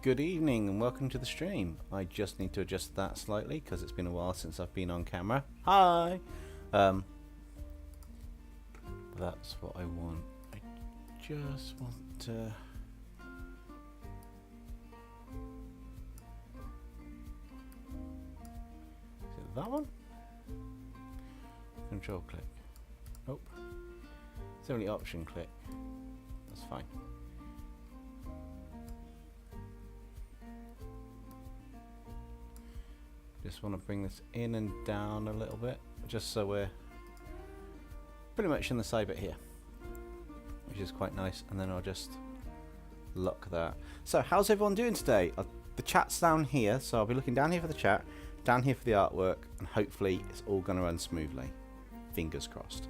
Good evening and welcome to the stream. I just need to adjust that slightly because it's been a while since I've been on camera. Hi! That's what I want. I just want to... Is it that one? Control click. Nope. It's only option click. That's fine. Just want to bring this in and down a little bit, just so we're pretty much in the side bit here, which is quite nice. And then I'll just lock that. So how's everyone doing today? The chat's down here, so I'll be looking down here for the chat, down here for the artwork, and hopefully it's all going to run smoothly. Fingers crossed.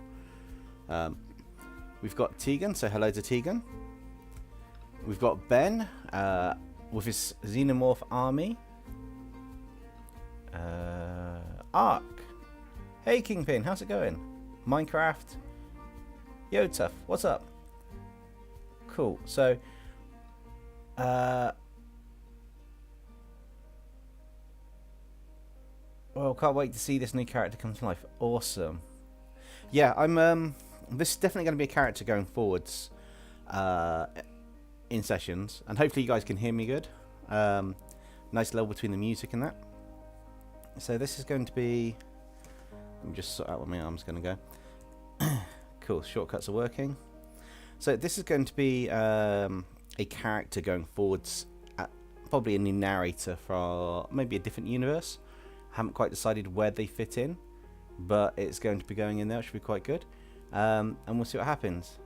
We've got Tegan, so hello to Tegan. We've got Ben with his Xenomorph army. Ark. Hey Kingpin, how's it going? Minecraft. Yo Tough, what's up? Cool. So well, can't wait to see this new character come to life. Awesome. Yeah, I'm this is definitely going to be a character going forwards in sessions, and hopefully you guys can hear me good. Nice level between the music and that. So this is going to be, let me just sort out where my arm's going to go. Cool, shortcuts are working. So this is going to be a character going forwards, probably a new narrator for maybe a different universe. Haven't quite decided where they fit in, but it's going to be going in there, which should be quite good. And we'll see what happens.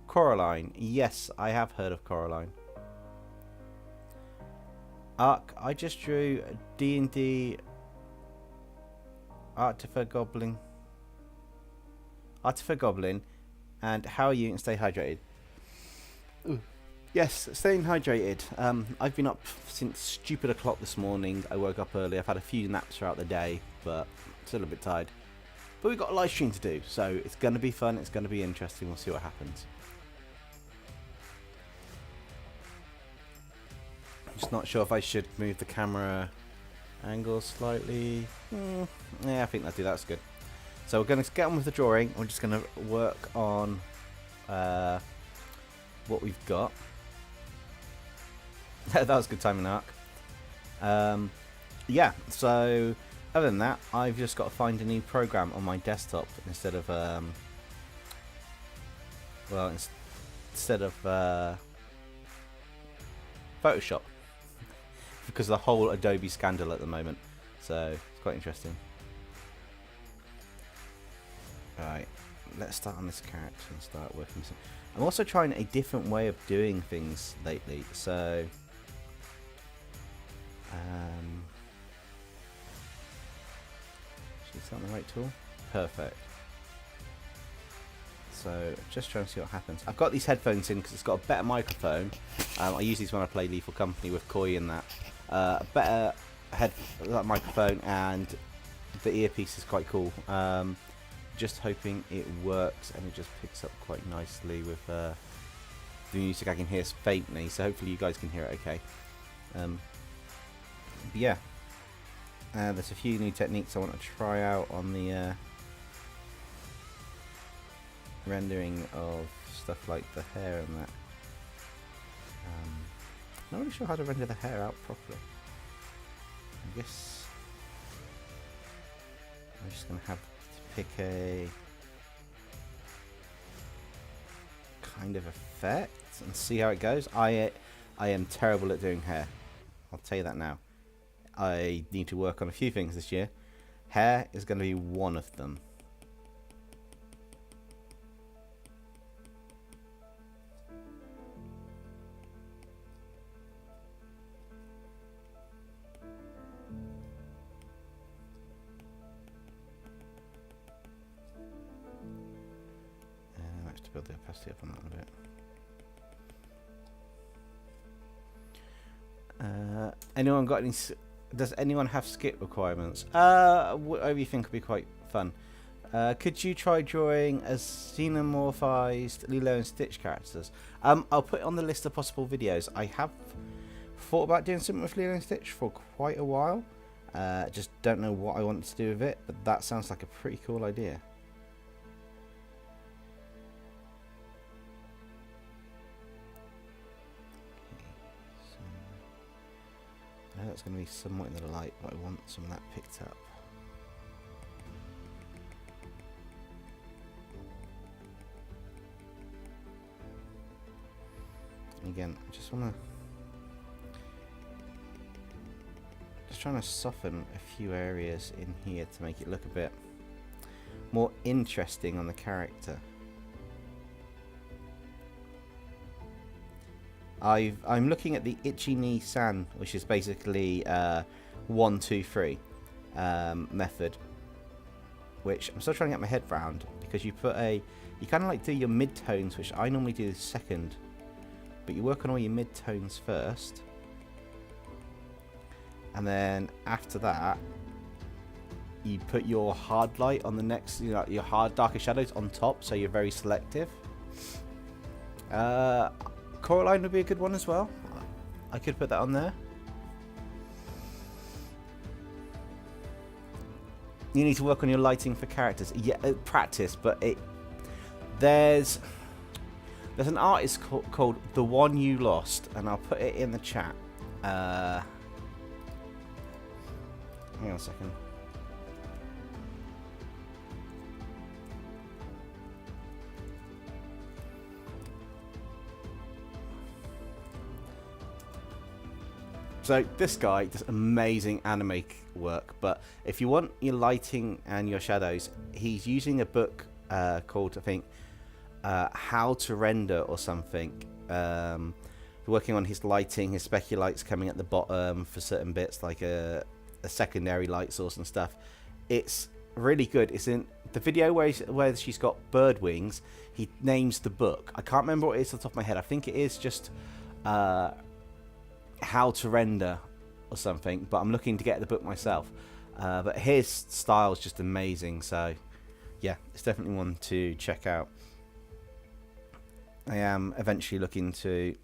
Coraline, yes, I have heard of Coraline. Ark, I just drew D&D Artifact Goblin, and how are you and stay hydrated? Ooh. Yes, staying hydrated. I've been up since stupid o'clock this morning. I woke up early. I've had a few naps throughout the day, but still a bit tired. But we've got a live stream to do, so it's going to be fun. It's going to be interesting. We'll see what happens. Just not sure if I should move the camera angle slightly. Yeah, I think that'll do. That's good. So we're going to get on with the drawing. We're just going to work on what we've got. That was good timing, Ark. Yeah, so other than that, I've just got to find a new program on my desktop instead of Photoshop, because of the whole Adobe scandal at the moment. So it's quite interesting. Alright, let's start on this character and start working. I'm also trying a different way of doing things lately. So is that the right tool? Perfect. So just trying to see what happens. I've got these headphones in because it's got a better microphone. I use these when I play Lethal Company with Koi and that. A better microphone, and the earpiece is quite cool. Just hoping it works and it just picks up quite nicely with the music. I can hear faintly, so hopefully you guys can hear it okay. But yeah, there's a few new techniques I want to try out on the rendering of stuff like the hair and that. Not really sure how to render the hair out properly. I guess I'm just going to have to pick a kind of effect and see how it goes. I am terrible at doing hair. I'll tell you that now. I need to work on a few things this year. Hair is going to be one of them. Build the opacity up on that a bit. Anyone got any? Does anyone have skip requirements? Whatever you think would be quite fun. Could you try drawing as xenomorphized Lilo and Stitch characters? I'll put it on the list of possible videos. I have thought about doing something with Lilo and Stitch for quite a while. Just don't know what I want to do with it, but that sounds like a pretty cool idea. That's going to be somewhat in the light, but I want some of that picked up. And again, I just want to... Just trying to soften a few areas in here to make it look a bit more interesting on the character. I'm looking at the Itchy Knee San, which is basically 1, 2, 3 method, which I'm still trying to get my head round, because you kind of like do your mid-tones, which I normally do second, but you work on all your mid-tones first, and then after that you put your hard light on the next, your hard darker shadows on top, so you're very selective. Coraline would be a good one as well. I could put that on there. You need to work on your lighting for characters. Yeah, practice, but there's an artist called The One You Lost, and I'll put it in the chat. Hang on a second. So this guy does amazing anime work, but if you want your lighting and your shadows, he's using a book called, I think, How to Render or something. Working on his lighting, his speculights coming at the bottom for certain bits, like a secondary light source and stuff. It's really good. It's in the video where she's got bird wings. He names the book. I can't remember what it is off the top of my head. I think it is just... How to Render or something, but I'm looking to get the book myself. But his style is just amazing, so yeah, it's definitely one to check out. I am eventually looking to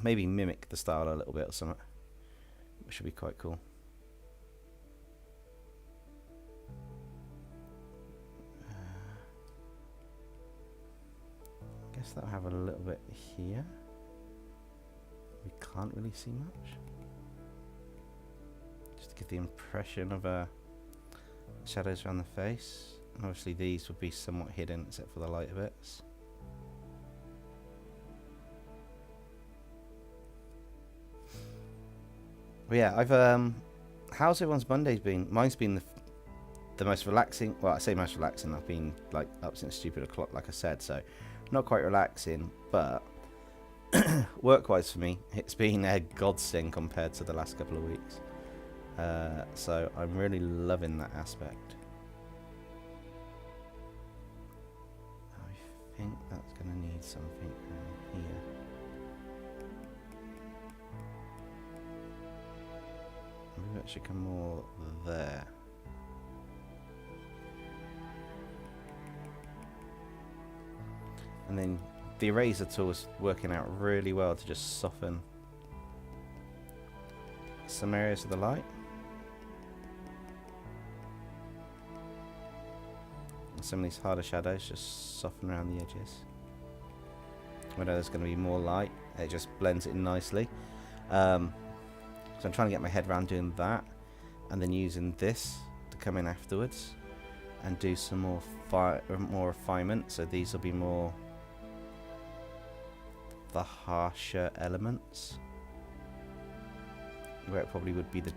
maybe mimic the style a little bit or something, which should be quite cool. I guess that'll have a little bit here. We can't really see much. Just to give the impression of shadows around the face. And obviously these would be somewhat hidden except for the lighter bits. But yeah, how's everyone's Mondays been? Mine's been the most relaxing. Well, I say most relaxing. I've been like up since stupid o'clock, like I said, so not quite relaxing, but work-wise for me, it's been a godsend compared to the last couple of weeks. So I'm really loving that aspect. I think that's going to need something around here. Maybe that should come more there. And then the eraser tool is working out really well to just soften some areas of the light. And some of these harder shadows just soften around the edges. Where there's going to be more light, it just blends it in nicely. So I'm trying to get my head around doing that, and then using this to come in afterwards and do some more refinement. So these will be more the harsher elements, where it probably would be the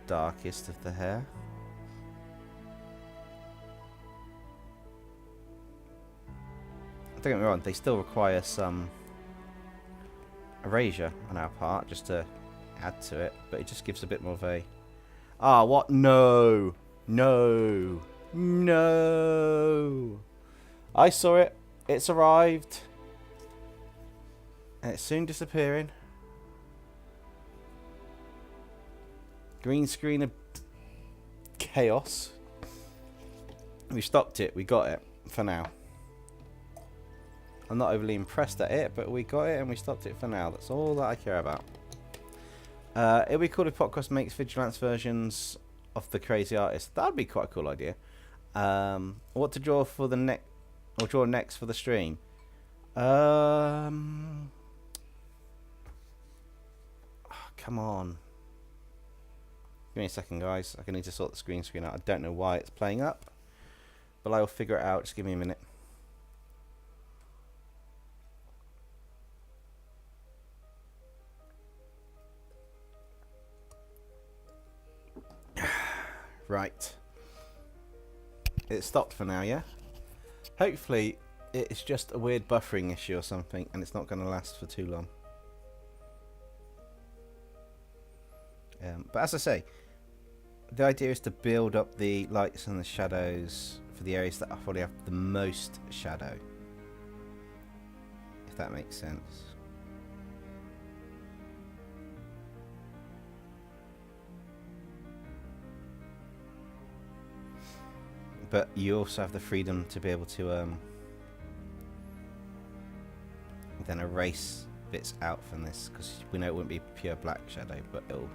darkest of the hair. Don't get me wrong, they still require some erasure on our part just to add to it, but it just gives a bit more of a... Ah, what? No! No! No! I saw it. It's arrived. And it's soon disappearing. Green screen of chaos. We stopped it. We got it for now. I'm not overly impressed at it, but we got it and we stopped it for now. That's all that I care about. It'd be cool if Podcast makes Vigilance versions of the crazy artist. That'd be quite a cool idea. What to draw for the next, or draw next for the stream? Come on. Give me a second, guys. I need to sort the screen out. I don't know why it's playing up, but I'll figure it out. Just give me a minute. Right. It stopped for now, yeah? Hopefully it's just a weird buffering issue or something, and it's not going to last for too long. But as I say, the idea is to build up the lights and the shadows for the areas that probably have the most shadow, if that makes sense. But you also have the freedom to be able to then erase bits out from this, because we know it wouldn't be pure black shadow, but it'll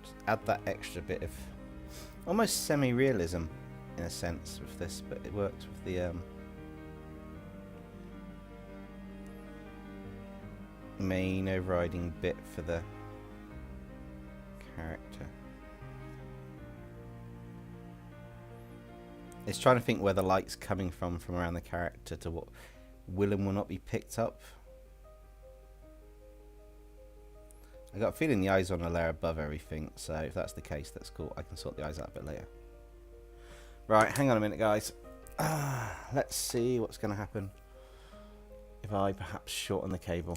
just add that extra bit of almost semi-realism in a sense with this, but it works with the main overriding bit for the character. It's trying to think where the light's coming from around the character to what will and will not be picked up. I got a feeling the eyes are on a layer above everything, so if that's the case, that's cool. I can sort the eyes out a bit later. Right, hang on a minute, guys. Let's see what's going to happen if I perhaps shorten the cable.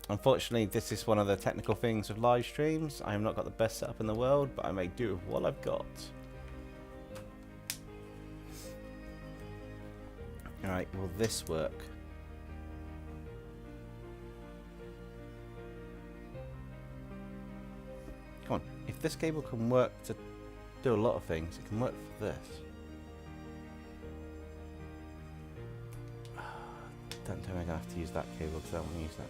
Unfortunately, this is one of the technical things with live streams. I have not got the best setup in the world, but I make do with what I've got. Alright, will this work? Come on, if this cable can work to do a lot of things, it can work for this. Don't tell me I'm going to have to use that cable, because I don't want to use that.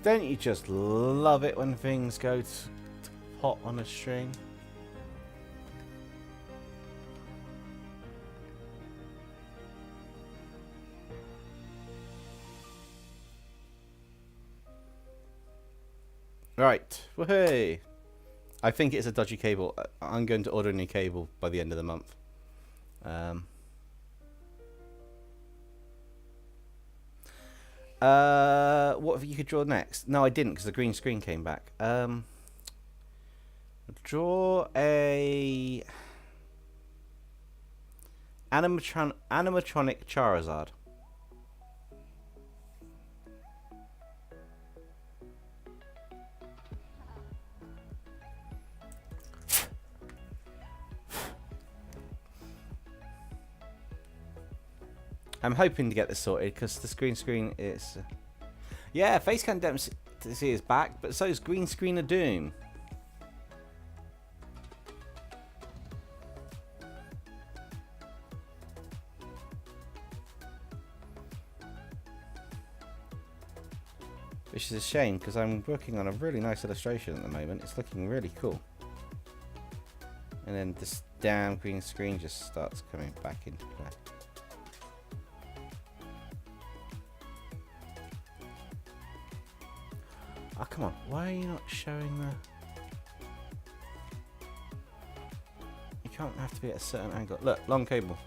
Don't you just love it when things go to pot on a string? Right, woohoo! I think it's a dodgy cable. I'm going to order a new cable by the end of the month. What have you could draw next? No, I didn't, because the green screen came back. Draw a animatronic Charizard. I'm hoping to get this sorted, because the green screen is... yeah, Facecam Dempsey is back, but so is Green Screen of Doom. Which is a shame, because I'm working on a really nice illustration at the moment. It's looking really cool. And then this damn green screen just starts coming back into play. Oh, come on. Why are you not showing the... You can't have to be at a certain angle. Look, long cable.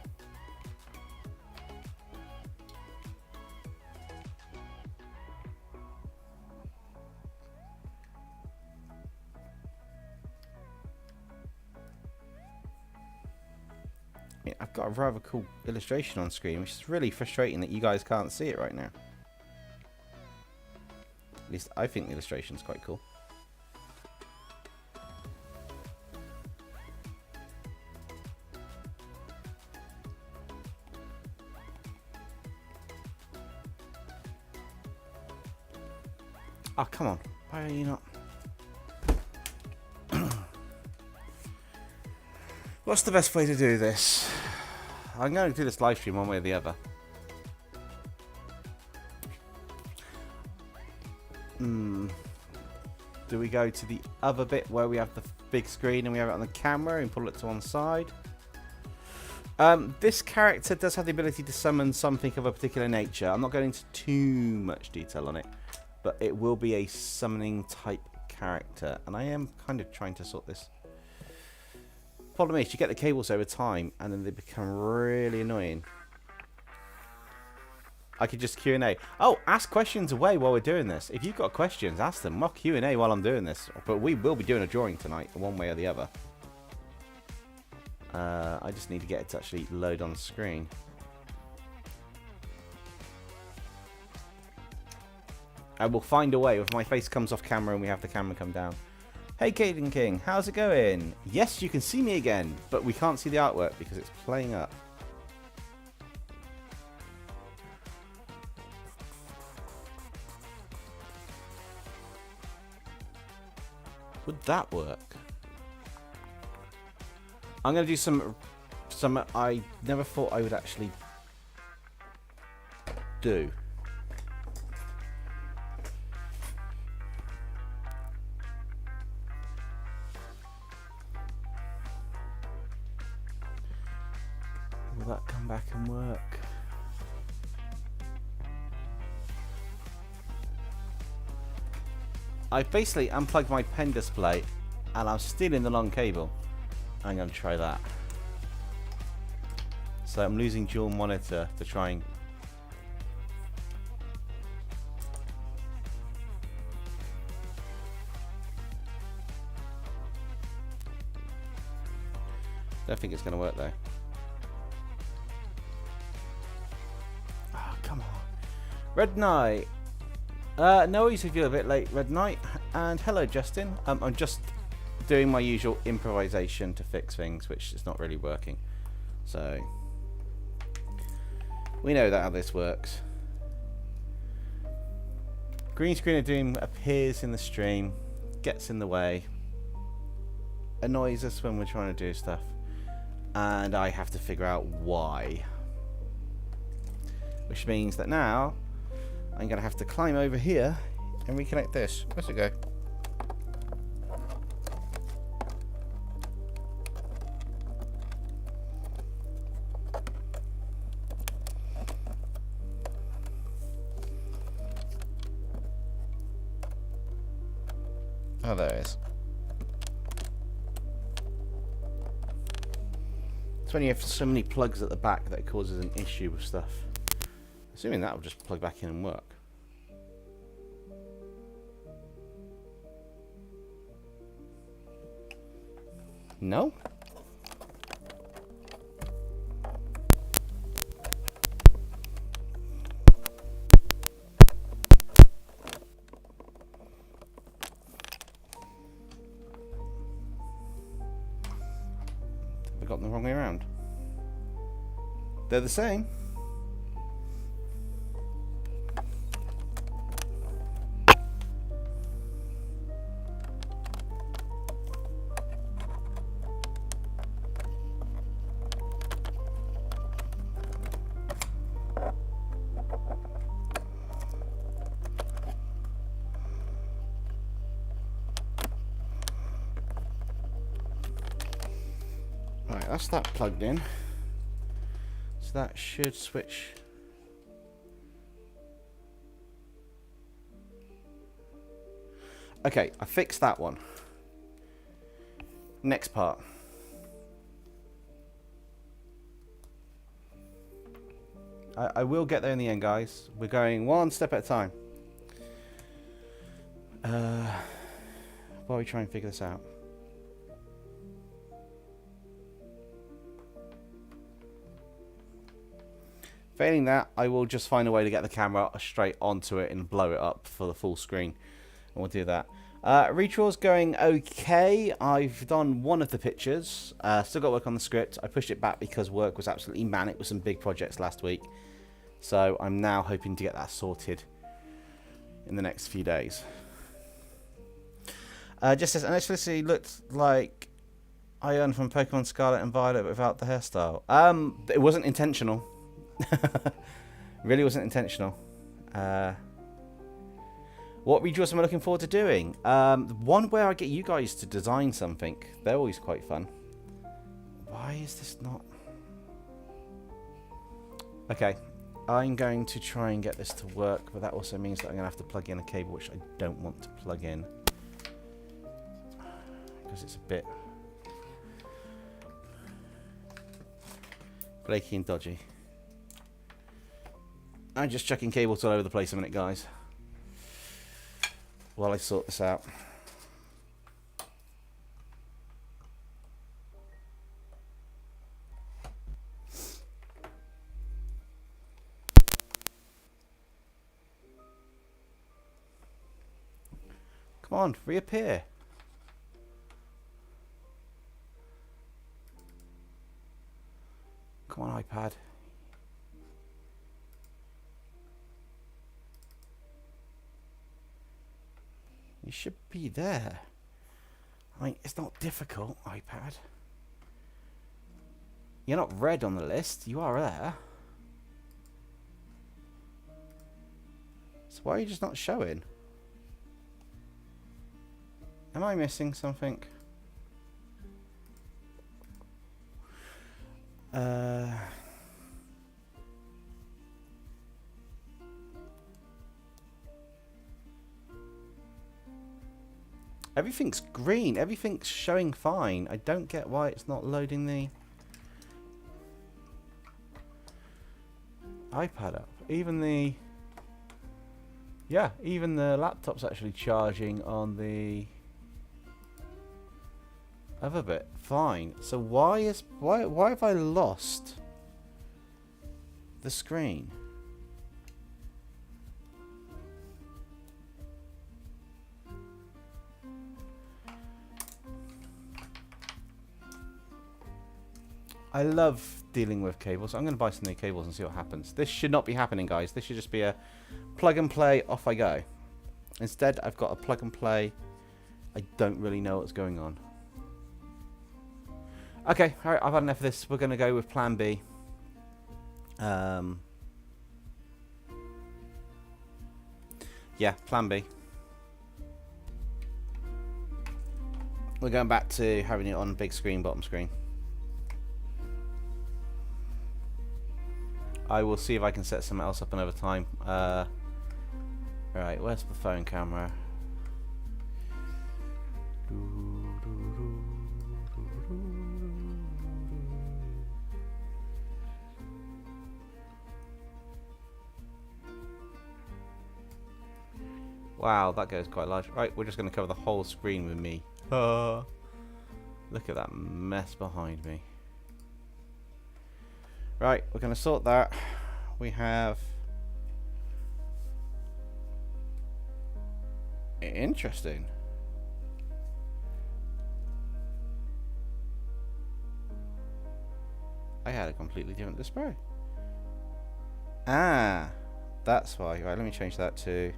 Yeah, I've got a rather cool illustration on screen, which is really frustrating that you guys can't see it right now. At least I think the illustration's quite cool. Oh, come on. Why are you not? What's the best way to do this? I'm going to do this live stream one way or the other. Do we go to the other bit where we have the big screen and we have it on the camera and pull it to one side? This character does have the ability to summon something of a particular nature. I'm not going into too much detail on it, but it will be a summoning type character, and I am kind of trying to sort this. Problem is, you get the cables over time, and then they become really annoying. I could just Q&A. Oh, ask questions away while we're doing this. If you've got questions, ask them. Mock Q&A while I'm doing this. But we will be doing a drawing tonight, one way or the other. I just need to get it to actually load on the screen. I will find a way if my face comes off camera and we have the camera come down. Hey Caden King, how's it going? Yes, you can see me again, but we can't see the artwork because it's playing up. Would that work? I'm going to do some I never thought I would actually do. Will that come back and work? I basically unplugged my pen display and I'm still in the long cable. I'm going to try that. So I'm losing dual monitor to try and... Don't think it's going to work though. Oh, come on. Red Knight. No, if you're a bit late, Red Knight. And hello, Justin. I'm just doing my usual improvisation to fix things, which is not really working. So, we know that how this works. Green screen of doom appears in the stream, gets in the way, annoys us when we're trying to do stuff, and I have to figure out why. Which means that now I'm going to have to climb over here and reconnect this. Where's it go? Oh, there it is. It's when you have so many plugs at the back that it causes an issue with stuff. Assuming that will just plug back in and work. No? We got them the wrong way around. They're the same. Right, that's that plugged in. So that should switch. Okay, I fixed that one. Next part. I will get there in the end, guys. We're going one step at a time. While we try and figure this out. Failing that, I will just find a way to get the camera straight onto it and blow it up for the full screen. And we'll do that. Retraw's going okay. I've done one of the pictures. Still got to work on the script. I pushed it back because work was absolutely manic with some big projects last week. So I'm now hoping to get that sorted in the next few days. Just says, and actually looked like I earned from Pokemon Scarlet and Violet without the hairstyle. It wasn't intentional. Really wasn't intentional. What redraws am I looking forward to doing? One where I get you guys to design something. They're always quite fun. Why is this not... Okay. I'm going to try and get this to work, but that also means that I'm going to have to plug in a cable, which I don't want to plug in. Because it's a bit... flaky and dodgy. I'm just chucking cables all over the place a minute, guys, while I sort this out. Come on, reappear. Come on, iPad. You should be there. I mean, it's not difficult, iPad. You're not red on the list. You are there. So why are you just not showing? Am I missing something? Everything's green. Everything's showing fine. I don't get why it's not loading the iPad up. Even the... yeah, even the laptop's actually charging on the other bit. Fine. So why have I lost the screen? I love dealing with cables. I'm going to buy some new cables and see what happens. This should not be happening, guys. This should just be a plug and play, off I go. Instead, I've got a plug and play. I don't really know what's going on. Okay, alright, I've had enough of this. We're going to go with plan B. Yeah, plan B. We're going back to having it on big screen, bottom screen. I will see if I can set something else up another time. Right, where's the phone camera? Wow, that goes quite large. Right, we're just going to cover the whole screen with me. Look at that mess behind me. Right, we're going to sort that. We have... interesting. I had a completely different display. Ah, that's why. Right, let me change that to...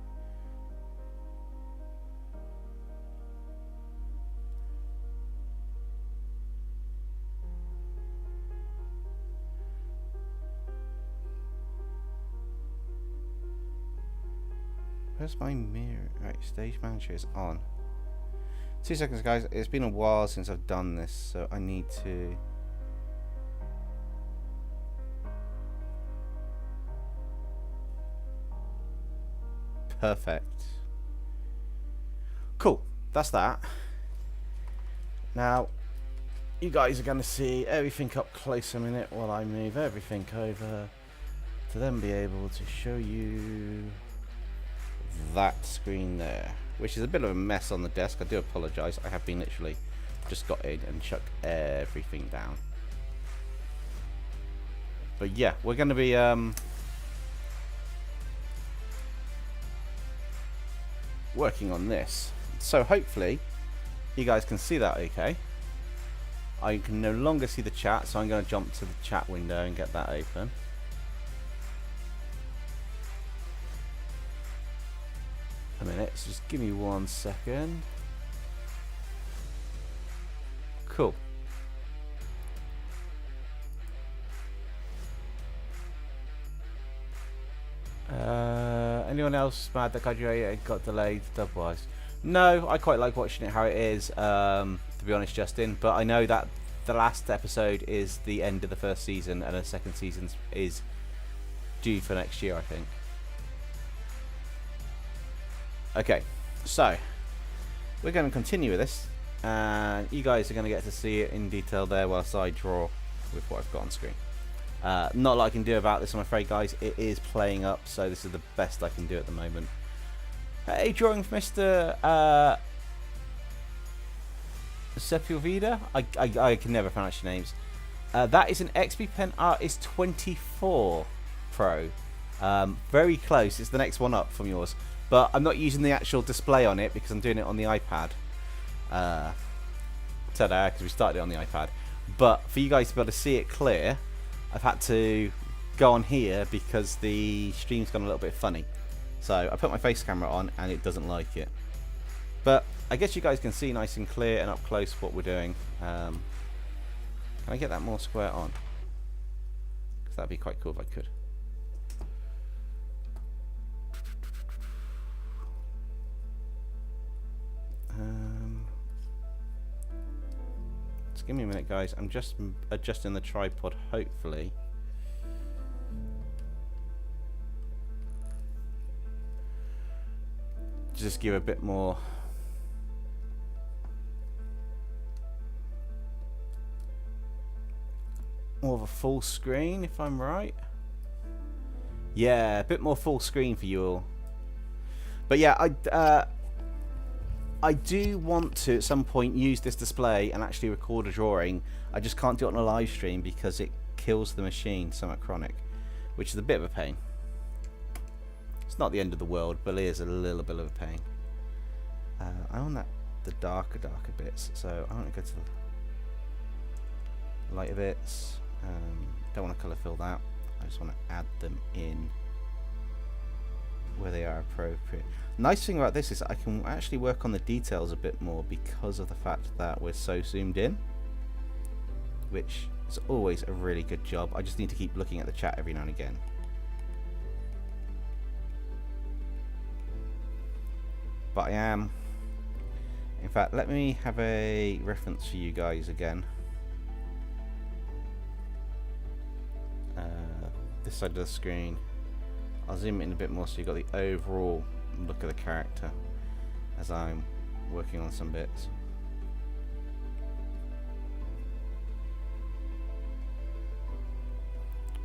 where's my mirror? Right, stage manager is on. 2 seconds, guys. It's been a while since I've done this, so I need to... perfect. Cool. That's that. Now, you guys are going to see everything up close a minute while I move everything over to then be able to show you that screen there, which is a bit of a mess on the desk. I do apologise. I have been literally just got in and chucked everything down. But yeah, we're going to be working on this, so hopefully you guys can see that okay. I can no longer see the chat, so I'm going to jump to the chat window and get that open. A minute, so just give me 1 second. Cool. anyone else mad that Kaiju got delayed dub-wise? No, I quite like watching it how it is, to be honest, Justin. But I know that the last episode is the end of the first season, and the second season is due for next year, I think. Okay, so we're going to continue with this, and you guys are going to get to see it in detail there whilst I draw with what I've got on screen. Not a lot I can do about this, I'm afraid, guys. It is playing up, so this is the best I can do at the moment. A drawing from Mr. Sepulveda. I can never pronounce your names. That is an XP Pen Artist 24 Pro. Very close. It's the next one up from yours. But I'm not using the actual display on it because I'm doing it on the iPad. Today, because we started it on the iPad. But for you guys to be able to see it clear, I've had to go on here because the stream's gone a little bit funny. So I put my face camera on and it doesn't like it. But I guess you guys can see nice and clear and up close what we're doing. Can I get that more square on? Because that'd be quite cool if I could. Just give me a minute, guys. I'm just adjusting the tripod, hopefully. Just give a bit more of a full screen, if I'm right. Yeah, a bit more full screen for you all. But yeah, I do want to at some point use this display and actually record a drawing. I just can't do it on a live stream because it kills the machine somewhat chronic, which is a bit of a pain. It's not the end of the world, but it is a little bit of a pain. I want the darker bits, so I want to go to the lighter bits. Don't want to colour fill that. I just want to add them in where they are appropriate. Nice thing about this is I can actually work on the details a bit more because of the fact that we're so zoomed in, which is always a really good job. I just need to keep looking at the chat every now and again. But I am, in fact, let me have a reference for you guys again. This side of the screen. I'll zoom in a bit more so you've got the overall look of the character as I'm working on some bits.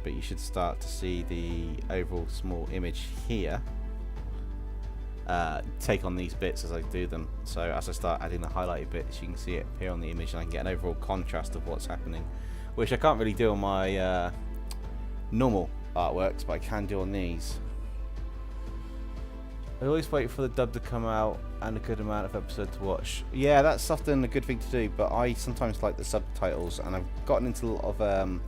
But you should start to see the overall small image here take on these bits as I do them. So as I start adding the highlighted bits, you can see it appear on the image and I can get an overall contrast of what's happening, which I can't really do on my normal artworks, but I can do on these. I always wait for the dub to come out and a good amount of episode to watch. Yeah, that's often a good thing to do, but I sometimes like the subtitles, and I've gotten into a lot of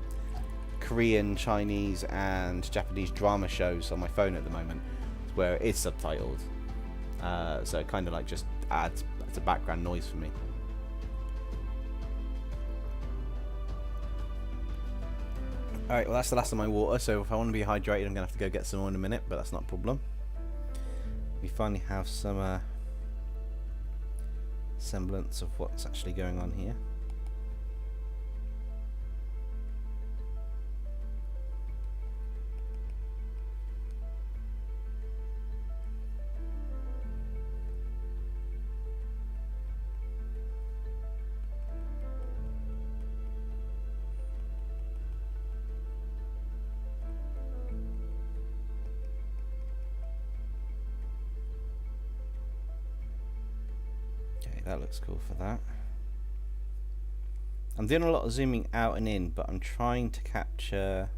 Korean, Chinese and Japanese drama shows on my phone at the moment where it is subtitled, so it kind of like just adds a background noise for me. Alright, well that's the last of my water, so if I want to be hydrated I'm going to have to go get some more in a minute, but that's not a problem. We finally have some semblance of what's actually going on here. That looks cool for that. I'm doing a lot of zooming out and in, but I'm trying to capture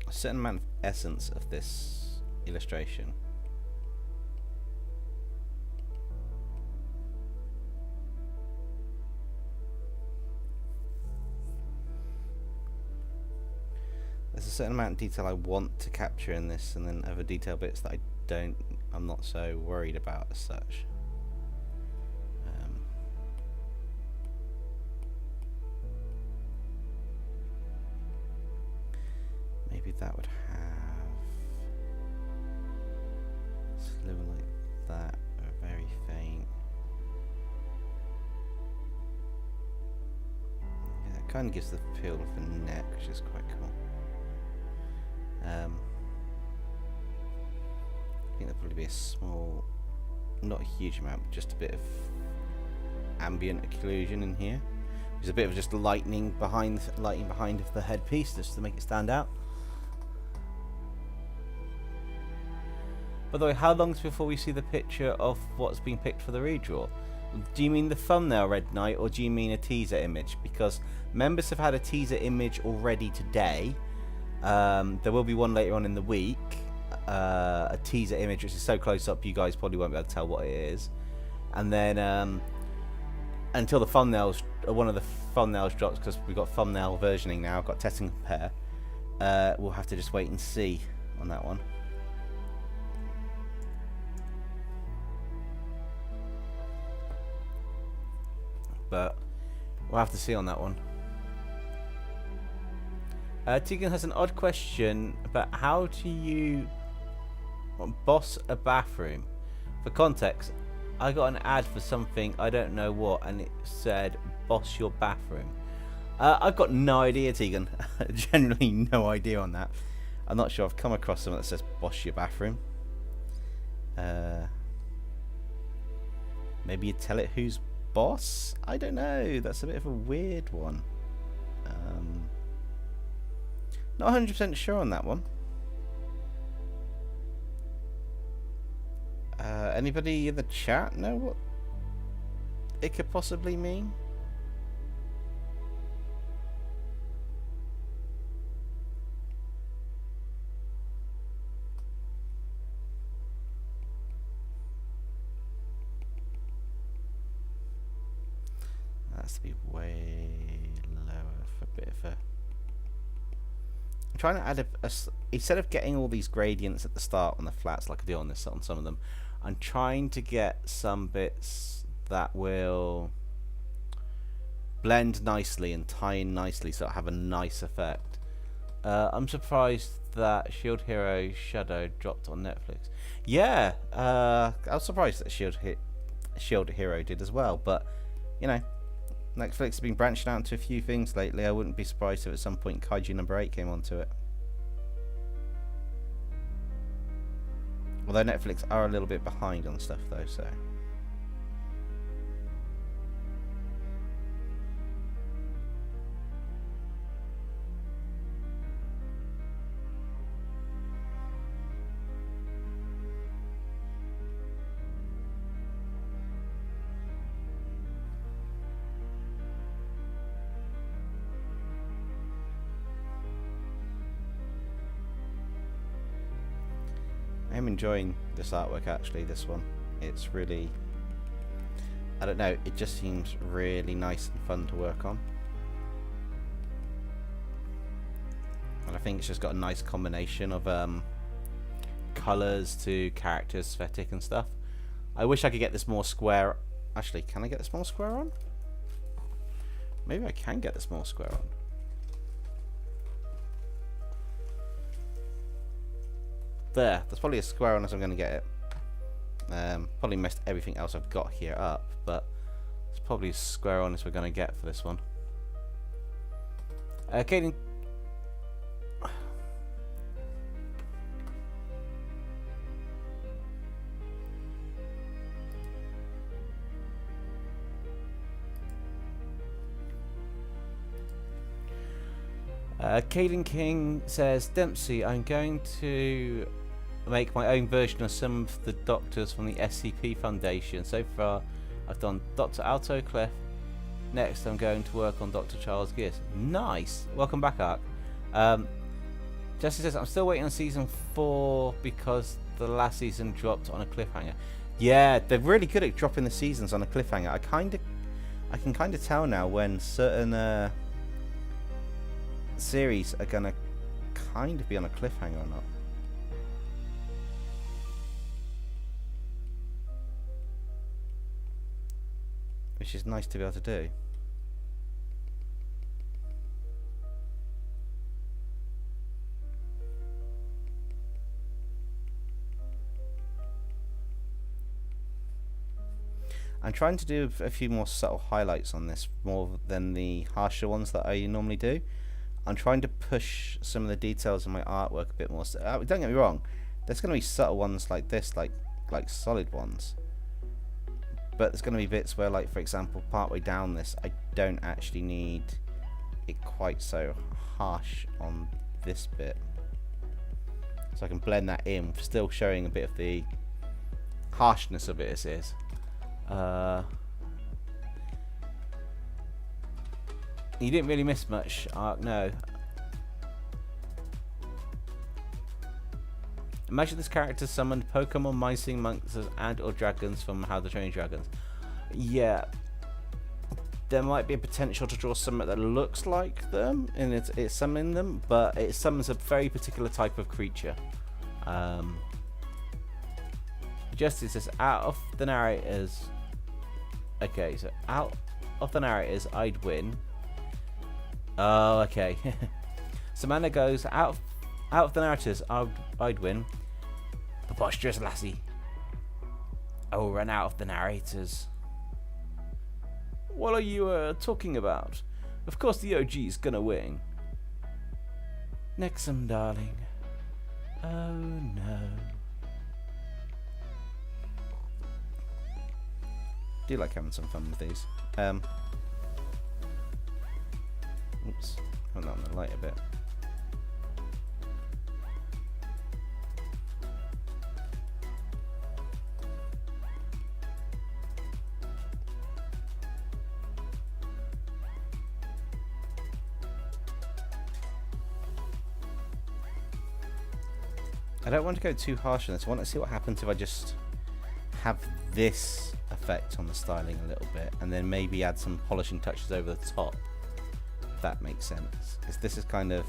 a certain amount of essence of this illustration. There's a certain amount of detail I want to capture in this, and then other detail bits that I'm not so worried about as such. Maybe that would have Kind of gives the feel of the neck, which is quite cool. I think there'll probably be a small, not a huge amount, but just a bit of ambient occlusion in here. There's a bit of just lighting behind the headpiece just to make it stand out. By the way, how long before we see the picture of what's been picked for the redraw? Do you mean the thumbnail Red Knight, or do you mean a teaser image? Because members have had a teaser image already today. There will be one later on in the week. A teaser image which is so close up you guys probably won't be able to tell what it is. And then until the thumbnails, one of the thumbnails drops, because we've got thumbnail versioning now, I've got test and compare. We'll have to just wait and see on that one. But we'll have to see on that one. Tegan has an odd question about how do you boss a bathroom. For context, I got an ad for something, I don't know what, and it said boss your bathroom. I've got no idea, Tegan. Generally no idea on that. I'm not sure I've come across something that says boss your bathroom. Maybe you tell it who's boss? I don't know. That's a bit of a weird one. Not 100% sure on that one. Anybody in the chat know what it could possibly mean? That's to be way lower for a bit of a... I'm trying to add instead of getting all these gradients at the start on the flats like I do on this on some of them, I'm trying to get some bits that will blend nicely and tie in nicely so I have a nice effect. I'm surprised that Shield Hero Shadow dropped on Netflix. Yeah, I was surprised that Shield Hero did as well, but you know, Netflix has been branching out into a few things lately. I wouldn't be surprised if at some point Kaiju number 8 came onto it. Although Netflix are a little bit behind on stuff though, so... I'm enjoying this artwork actually, this one. It's really, I don't know, it just seems really nice and fun to work on. And I think it's just got a nice combination of colours to character aesthetic and stuff. I wish I could get this more square. Actually, can I get this more square on? Maybe I can get this more square on. There, that's probably as square on as I'm going to get it. Probably messed everything else I've got here up, but it's probably as square on as we're going to get for this one. Caden. Caden King says, Dempsey, I'm going to make my own version of some of the doctors from the SCP Foundation. So far, I've done Dr. Alto Clef. Next, I'm going to work on Dr. Charles Gears. Nice! Welcome back, Ark. Jesse says, I'm still waiting on season 4 because the last season dropped on a cliffhanger. Yeah, they're really good at dropping the seasons on a cliffhanger. I can kind of tell now when certain series are gonna kind of be on a cliffhanger or not. Which is nice to be able to do. I'm trying to do a few more subtle highlights on this more than the harsher ones that I normally do. I'm trying to push some of the details in my artwork a bit more. Don't get me wrong, there's going to be subtle ones like this, like solid ones. But there's going to be bits where, like, for example, partway down this, I don't actually need it quite so harsh on this bit. So I can blend that in, still showing a bit of the harshness of it as is. You didn't really miss much, Ark, no. Imagine this character summoned Pokemon, Mice, Monsters, and or Dragons from How to Train Dragons. Yeah. There might be a potential to draw something that looks like them, and it's summoning them, but it summons a very particular type of creature. Justice says, out of the narrators... Okay, so out of the narrators, I'd win. Oh, okay. Samantha goes, out of the narrators, I'd win. Preposterous lassie. I will run out of the narrators. What are you talking about? Of course the OG's gonna win. Nexum, darling. Oh no. Do like having some fun with these. Oops, hold on the light a bit. I don't want to go too harsh on this. I want to see what happens if I just have this effect on the styling a little bit, and then maybe add some polishing touches over the top. If that makes sense. Because this is kind of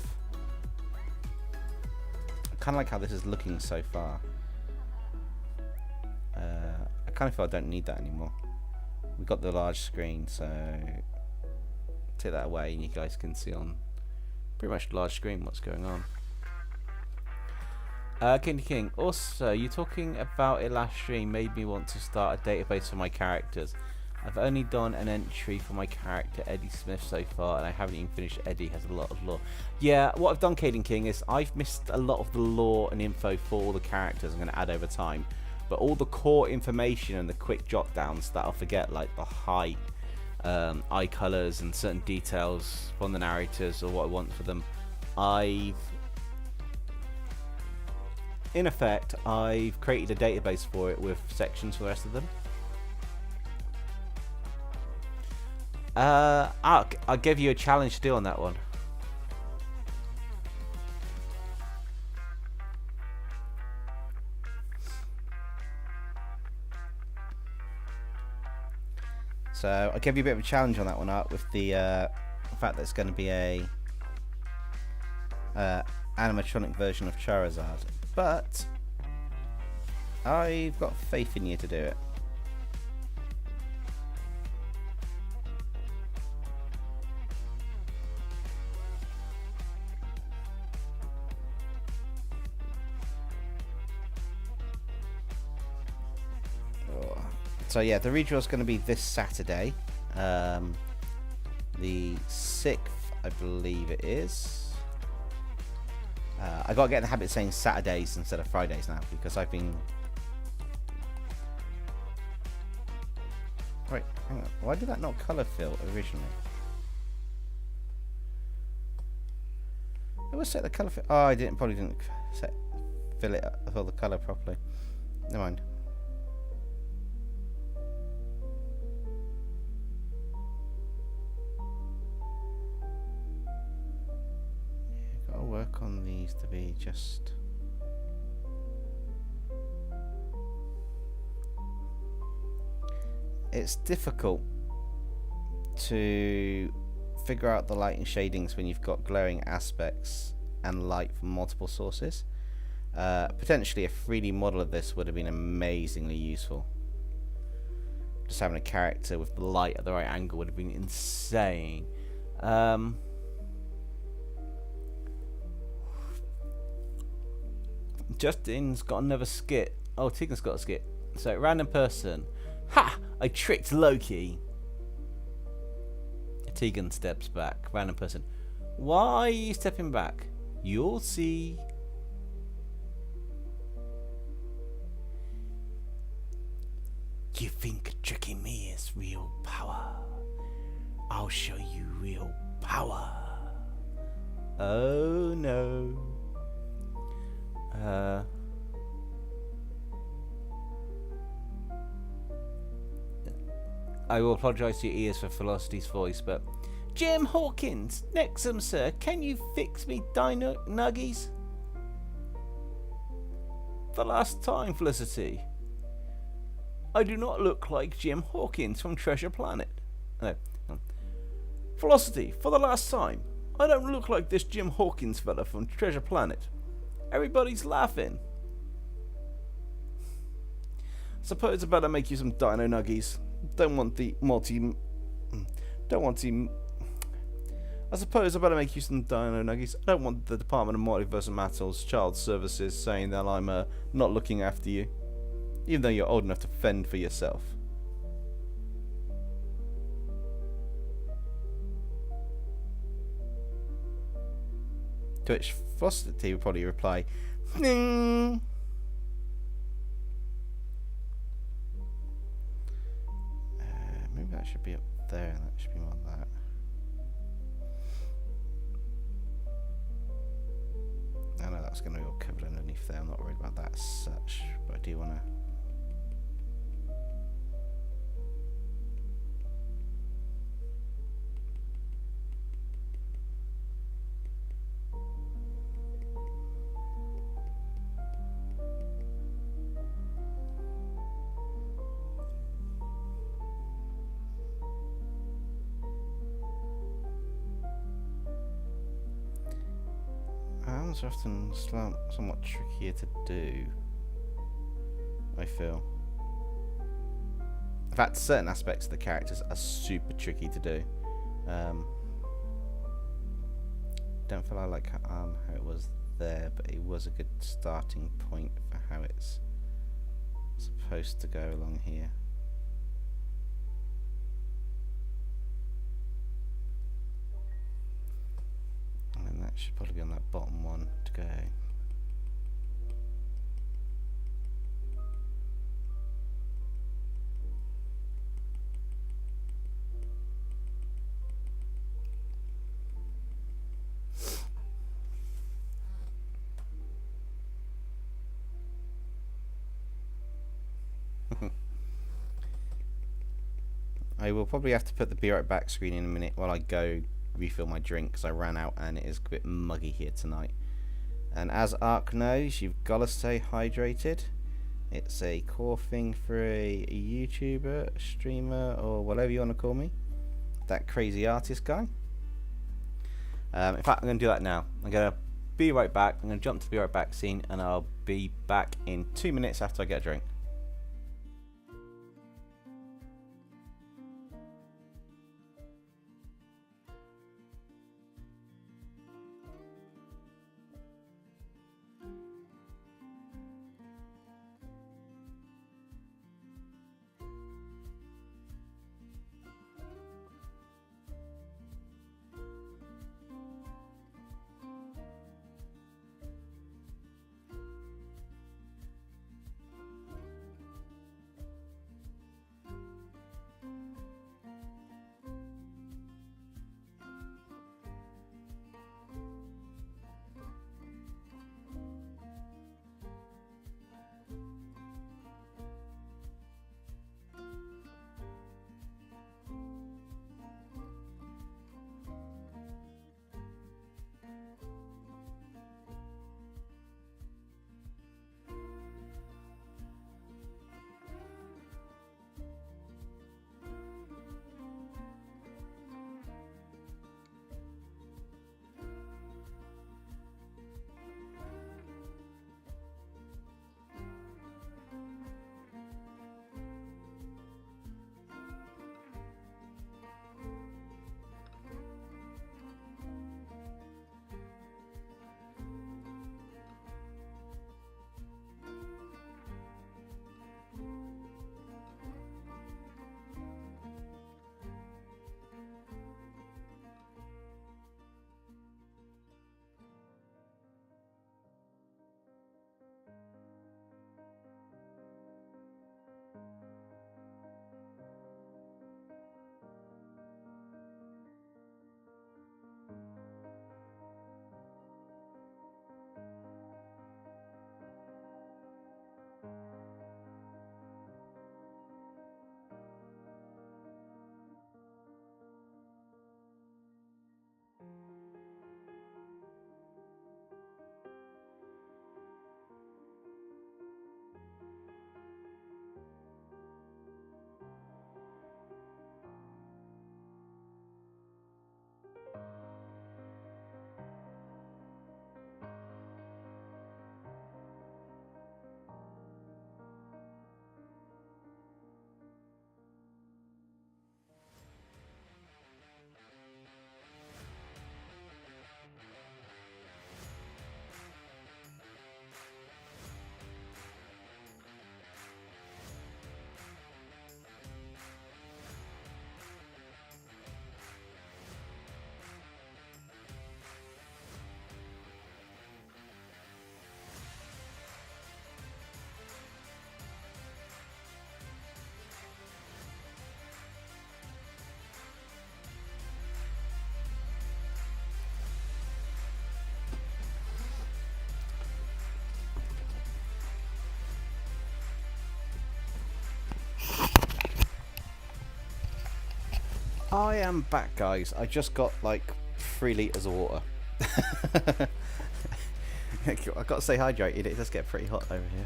like how this is looking so far. I kind of feel I don't need that anymore. We've got the large screen, so take that away, and you guys can see on pretty much the large screen what's going on. King, also, you talking about it last stream made me want to start a database for my characters. I've only done an entry for my character Eddie Smith so far, and I haven't even finished. Eddie has a lot of lore. Yeah, what I've done, Caden King, is I've missed a lot of the lore and info for all the characters I'm going to add over time. But all the core information and the quick jot downs that I'll forget, like the height, eye colours and certain details from the narrators or what I want for them, in effect, I've created a database for it with sections for the rest of them. I'll give you a challenge to do on that one. So I'll give you a bit of a challenge on that one, Art, with the fact that it's going to be a animatronic version of Charizard. But I've got faith in you to do it. So yeah, the redraw is going to be this Saturday, the 6th, I believe it is. I got to get in the habit of saying Saturdays instead of Fridays now, because I've been... Wait, hang on. Why did that not colour fill originally? It was set the colour fill... Oh, I probably didn't fill the colour properly. Never mind. Work on these to be just it's difficult to figure out the light and shadings when you've got glaring aspects and light from multiple sources. Potentially a 3D model of this would have been amazingly useful. Just having a character with the light at the right angle would have been insane. Justin's got another skit. Oh, Tegan's got a skit. So, random person. Ha! I tricked Loki. Tegan steps back. Random person. Why are you stepping back? You'll see. You think tricking me is real power? I'll show you real power. Oh no. I will apologise to your ears for Velocity's voice, but Jim Hawkins, Nexum sir, can you fix me Dino Nuggies? The last time, Felicity. I do not look like Jim Hawkins from Treasure Planet. No. Velocity, for the last time. I don't look like this Jim Hawkins fella from Treasure Planet. Everybody's laughing. Suppose I better make you some Dino Nuggies. I suppose I better make you some Dino Nuggies. I don't want the Department of Multiverse and Mattel's Child Services saying that I'm not looking after you, even though you're old enough to fend for yourself. To which Velocity would probably reply, "Ning." Maybe that should be up there, and that should be more like that. I know that's going to be all covered underneath there. I'm not worried about that as such, but I do want to. Arms are often somewhat trickier to do, I feel. In fact, certain aspects of the characters are super tricky to do. Don't feel I like how it was there, but it was a good starting point for how it's supposed to go along here. And that should probably be on that bottom one to go. I will probably have to put the be right back screen in a minute while I go refill my drink because I ran out and it is a bit muggy here tonight. And as Ark knows, you've got to stay hydrated. It's a core thing for a YouTuber, a streamer, or whatever you want to call me. That crazy artist guy. In fact, I'm going to do that now. I'm going to be right back. I'm going to jump to the be right back scene and I'll be back in 2 minutes after I get a drink. I am back, guys. I just got like 3 litres of water. I've got to stay hydrated. It does get pretty hot over here.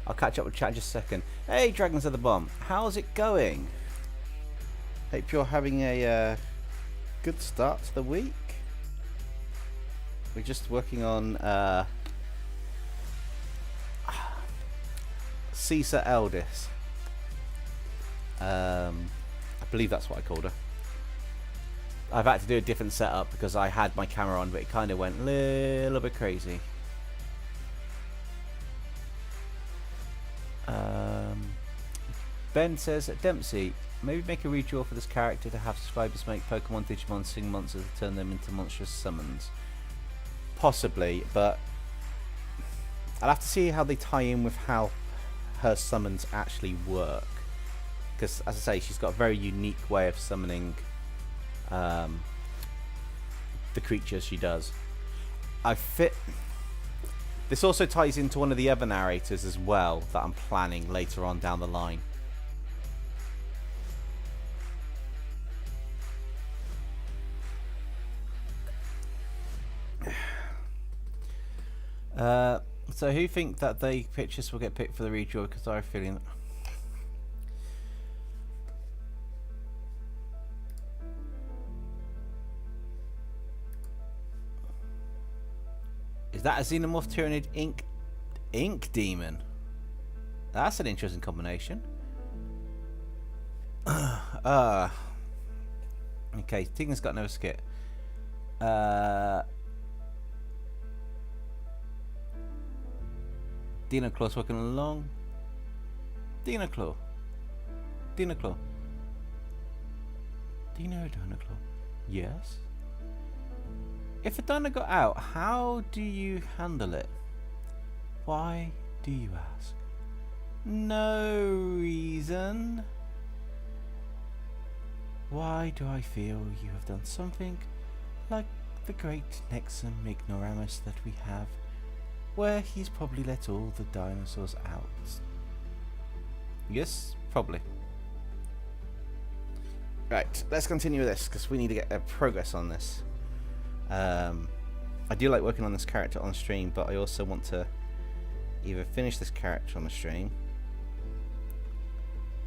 I'll catch up with chat in just a second. Hey, Dragons of the Bomb. How's it going? Hope you're having a good start to the week. We're just working on Cesa Eldis. I believe that's what I called her. I've had to do a different setup because I had my camera on, but it kind of went a little bit crazy. Ben says, Dempsey, maybe make a redraw for this character to have subscribers make Pokemon Digimon sing monsters and turn them into monstrous summons. Possibly, but I'll have to see how they tie in with how her summons actually work. Because, as I say, she's got a very unique way of summoning the creatures she does. This also ties into one of the other narrators as well that I'm planning later on down the line. So who think that the pictures will get picked for the redraw? Because I have a feeling. Is that a Xenomorph Tyranid Ink Demon? That's an interesting combination. Okay, Tigger's got no skit. Dino Claw's working along. Dino Claw. Yes. If a dino got out, how do you handle it? Why do you ask? No reason. Why do I feel you have done something like the great Nexum Ignoramus that we have, where he's probably let all the dinosaurs out? Yes, probably. Right, let's continue with this because we need to get progress on this. I do like working on this character on stream, but I also want to either finish this character on the stream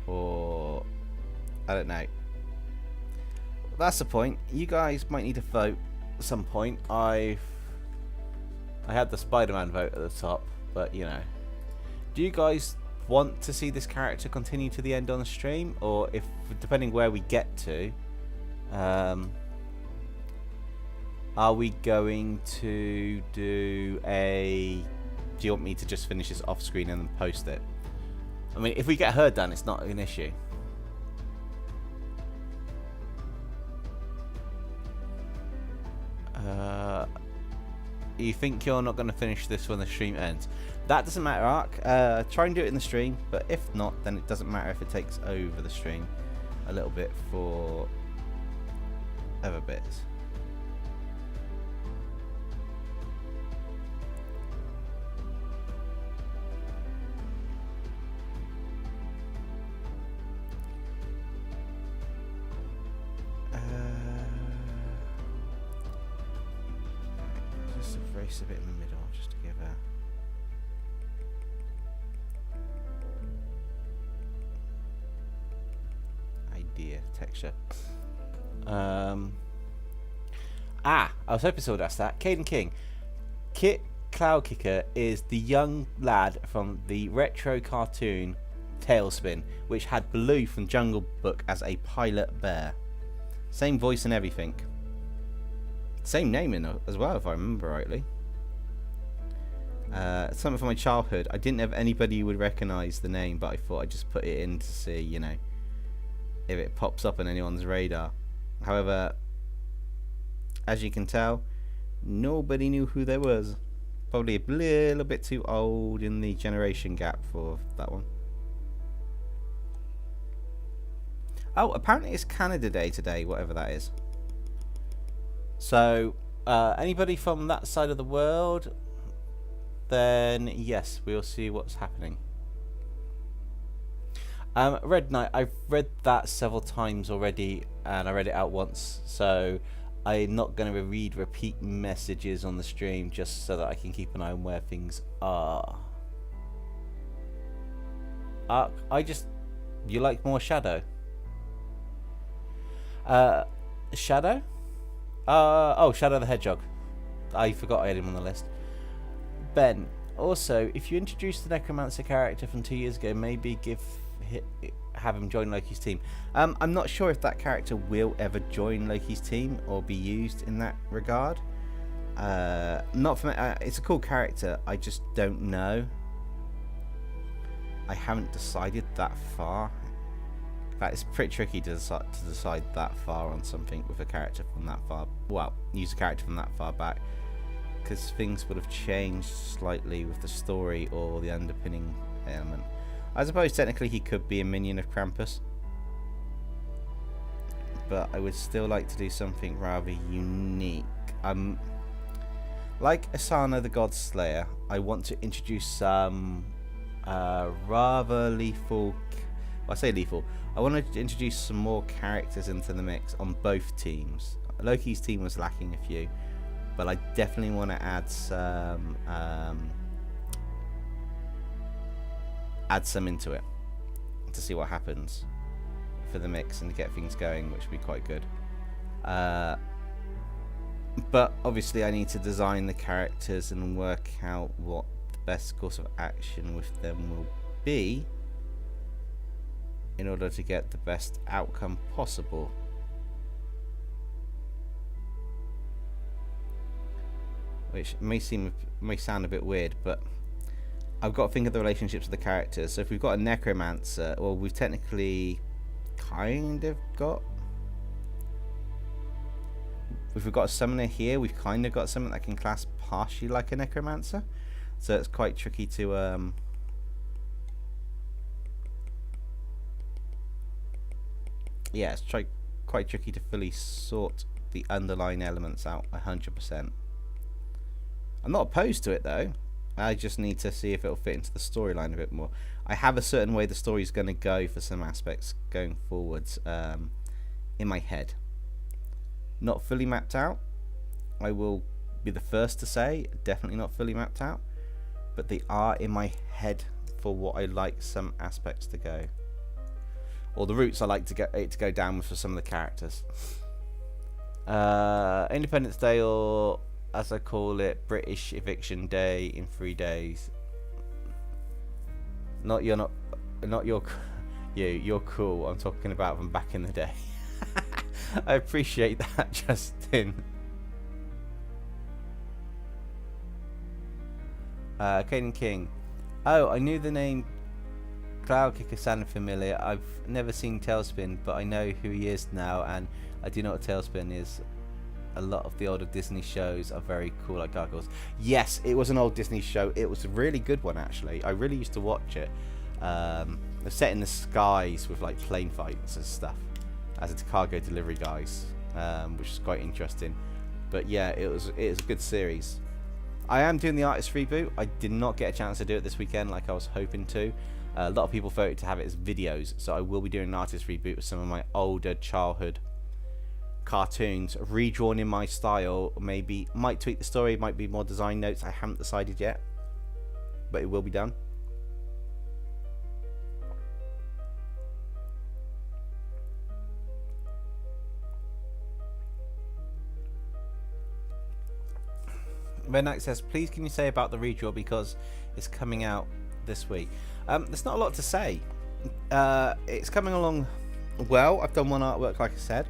or I don't know. That's the point. You guys might need to vote at some point. I had the Spider-Man vote at the top, but you know, do you guys want to see this character continue to the end on the stream, or if depending where we get to, are we going to do a... Do you want me to just finish this off screen and then post it? I mean, if we get her done, it's not an issue. You think you're not going to finish this when the stream ends? That doesn't matter, Ark. Try and do it in the stream, but if not, then it doesn't matter if it takes over the stream a little bit for other bits. A bit in the middle just to give a idea texture. I was hoping someone would ask that. Caden King, Kit Cloudkicker is the young lad from the retro cartoon Tailspin, which had Baloo from Jungle Book as a pilot bear. Same voice and everything. Same name in as well, if I remember rightly. Something from my childhood. I didn't have anybody who would recognise the name, but I thought I'd just put it in to see, you know, if it pops up on anyone's radar. However, as you can tell, nobody knew who there was. Probably a little bit too old in the generation gap for that one. Oh, apparently it's Canada Day today, whatever that is. So, anybody from that side of the world, then yes, we'll see what's happening. Red Knight, I've read that several times already, and I read it out once, so I'm not going to read repeat messages on the stream just so that I can keep an eye on where things are. You like more Shadow? Shadow? Oh, Shadow the Hedgehog. I forgot I had him on the list. Ben, also, if you introduce the Necromancer character from 2 years ago, maybe have him join Loki's team. I'm not sure if that character will ever join Loki's team or be used in that regard. Not for me. It's a cool character. I just don't know. I haven't decided that far. In fact, it's pretty tricky to decide that far on something with a character from that far. Well, use a character from that far back, because things would have changed slightly with the story or the underpinning element. I suppose technically he could be a minion of Krampus, but I would still like to do something rather unique. Like Asana the God Slayer, I want to introduce some rather lethal. Well, I say lethal. I want to introduce some more characters into the mix on both teams. Loki's team was lacking a few, but I definitely want to add some into it to see what happens for the mix and to get things going, which would be quite good. But obviously I need to design the characters and work out what the best course of action with them will be in order to get the best outcome possible. Which may sound a bit weird, but I've got to think of the relationships of the characters. So if we've got a Necromancer, well, we've technically kind of got... If we've got a Summoner here, we've kind of got something that can class partially like a Necromancer. So it's quite tricky to... Yeah, it's quite tricky to fully sort the underlying elements out 100%. I'm not opposed to it though. I just need to see if it'll fit into the storyline a bit more. I have a certain way the story's going to go for some aspects going forwards in my head. Not fully mapped out. I will be the first to say, definitely not fully mapped out. But they are in my head for what I like some aspects to go. Or the routes I like to get it to go down with for some of the characters. Independence Day, or as I call it, British Eviction Day in 3 days. You're cool. I'm talking about from back in the day. I appreciate that, Justin. Caden King. Oh, I knew the name Cloud Kicker sounded familiar. I've never seen Tailspin, but I know who he is now, and I do know what Tailspin is. A lot of the older Disney shows are very cool, like Gargoyles. Yes, it was an old Disney show. It was a really good one, actually. I really used to watch it. They're set in the skies with like plane fights and stuff, as it's cargo delivery guys, which is quite interesting. But yeah, it was a good series. I am doing the artist reboot. I did not get a chance to do it this weekend like I was hoping to. A lot of people voted to have it as videos, so I will be doing an artist reboot with some of my older childhood cartoons, redrawn in my style. Maybe might tweak the story, might be more design notes. I haven't decided yet, but it will be done. Renac says, please can you say about the redraw because it's coming out this week. There's not a lot to say. It's coming along well. I've done one artwork, like I said.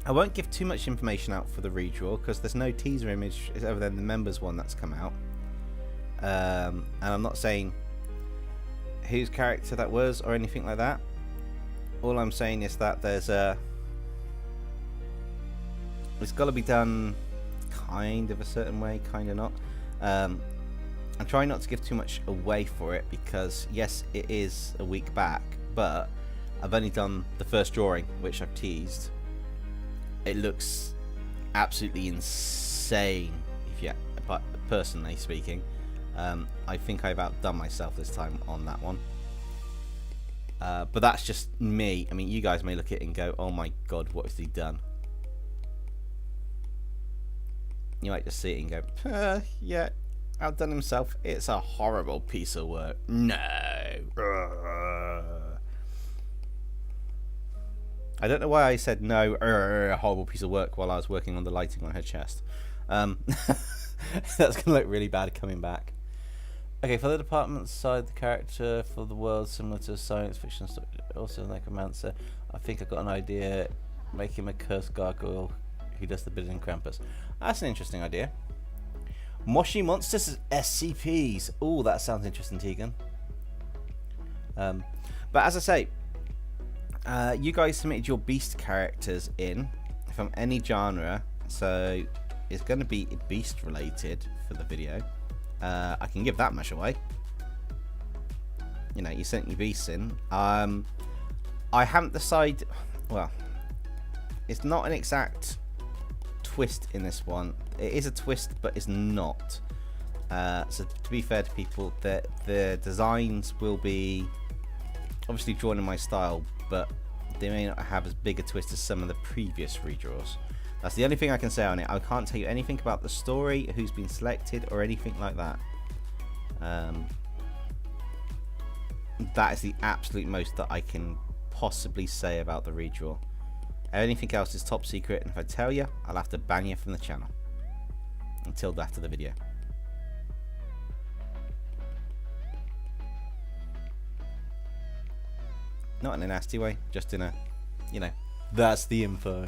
I won't give too much information out for the redraw because there's no teaser image other than the members one that's come out. And I'm not saying whose character that was or anything like that. All I'm saying is that there's it's got to be done kind of a certain way, kind of not. I'm trying not to give too much away for it because yes, it is a week back, but I've only done the first drawing, which I've teased. It looks absolutely insane, but personally speaking. I think I've outdone myself this time on that one. But that's just me. I mean, you guys may look at it and go, oh my god, what has he done? You might just see it and go, yeah, outdone himself. It's a horrible piece of work. No. I don't know why I said no, horrible piece of work while I was working on the lighting on her chest. That's going to look really bad coming back. Okay, for the department side, the character for the world similar to a science fiction story, also a necromancer. I think I got an idea. Make him a cursed gargoyle who does the bidding Krampus. That's an interesting idea. Moshi monsters as SCPs. Oh, that sounds interesting, Tegan. But as I say, you guys submitted your beast characters in from any genre, so it's going to be beast related for the video. I can give that much away. You know, you sent your beasts in. I haven't decided. Well, it's not an exact twist in this one. It is a twist, but it's not. So to be fair to people, the designs will be obviously drawn in my style, but they may not have as big a twist as some of the previous redraws. That's the only thing I can say on it. I can't tell you anything about the story, who's been selected, or anything like that. That is the absolute most that I can possibly say about the redraw. Anything else is top secret, and if I tell you, I'll have to ban you from the channel until after the video. Not in a nasty way, just in a, you know, that's the info.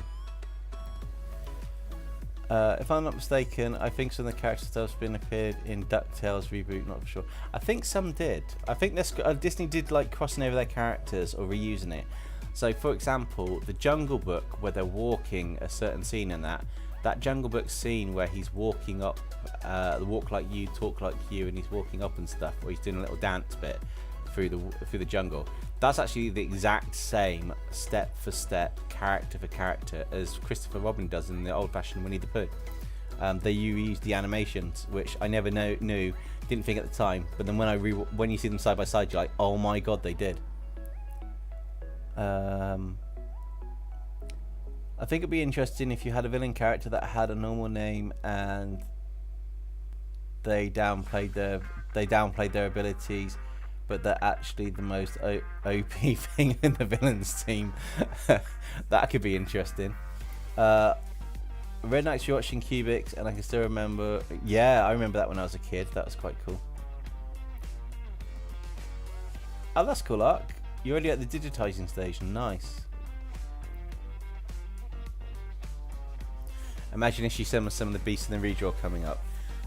If I'm not mistaken, I think some of the characters have been appeared in DuckTales reboot, not for sure. I think some did. I think this, Disney did like crossing over their characters or reusing it. So for example, the Jungle Book, where they're walking a certain scene in that Jungle Book scene where he's walking up, the walk like you, talk like you, and he's walking up and stuff, or he's doing a little dance bit through the jungle. That's actually the exact same step for step, character for character as Christopher Robin does in the old-fashioned Winnie the Pooh. They use the animations, which I never knew, didn't think at the time, but then when you see them side by side, you're like, oh my god, they did. I think it'd be interesting if you had a villain character that had a normal name and they downplayed their abilities, but they're actually the most OP thing in the villains team. That could be interesting. Red Knight's watching Cubics, and I can still remember. Yeah, I remember that when I was a kid. That was quite cool. Oh, that's cool, Ark. You're already at the digitizing station. Nice. Imagine if she sent some of the beasts in the redraw coming up.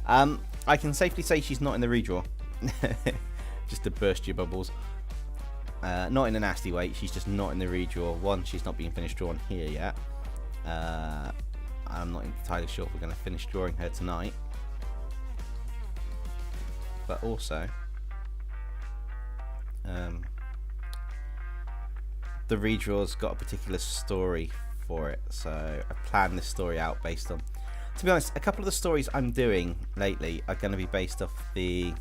I can safely say she's not in the redraw. Just to burst your bubbles. Not in a nasty way, she's just not in the redraw. One, she's not being finished drawn here yet. I'm not entirely sure if we're going to finish drawing her tonight. But also, the redraw's got a particular story for it, so I planned this story out based on, to be honest, a couple of the stories I'm doing lately are going to be based off the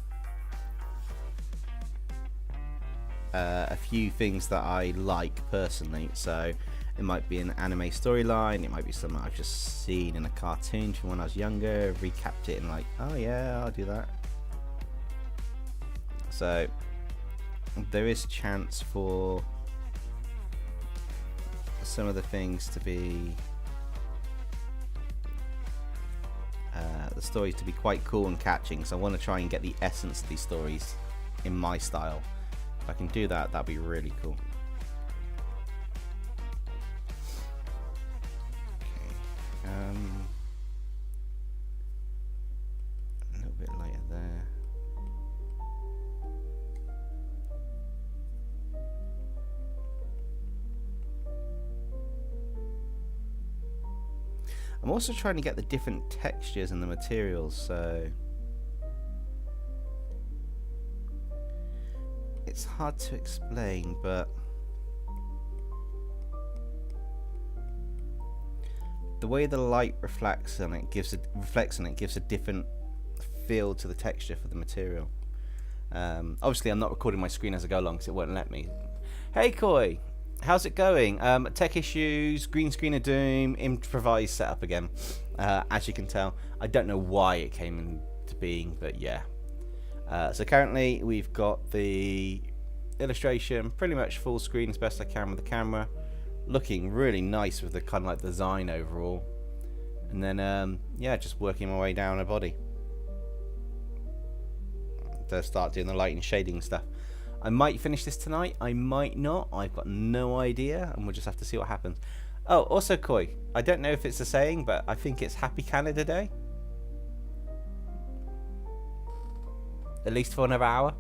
a few things that I like personally. So it might be an anime storyline, it might be something I've just seen in a cartoon from when I was younger, recapped it and like, oh yeah, I'll do that. So there is chance for some of the things to be the stories to be quite cool and catching, so I want to try and get the essence of these stories in my style. If I can do that, that'd be really cool. Okay. A little bit later there. I'm also trying to get the different textures and the materials, so it's hard to explain, but the way the light reflects on it gives a different feel to the texture for the material. Obviously I'm not recording my screen as I go along because it won't let me. Hey Koi, how's it going? Tech issues, green screen of doom, improvised setup again. As you can tell, I don't know why it came into being, but yeah. So currently we've got the illustration pretty much full screen as best I can with the camera, looking really nice with the kind of like design overall, and then yeah, just working my way down a body to start doing the light and shading stuff. I might finish this tonight, I might not, I've got no idea, and we'll just have to see what happens. Oh, also Koi, I don't know if it's a saying, but I think it's Happy Canada Day. At least for another hour.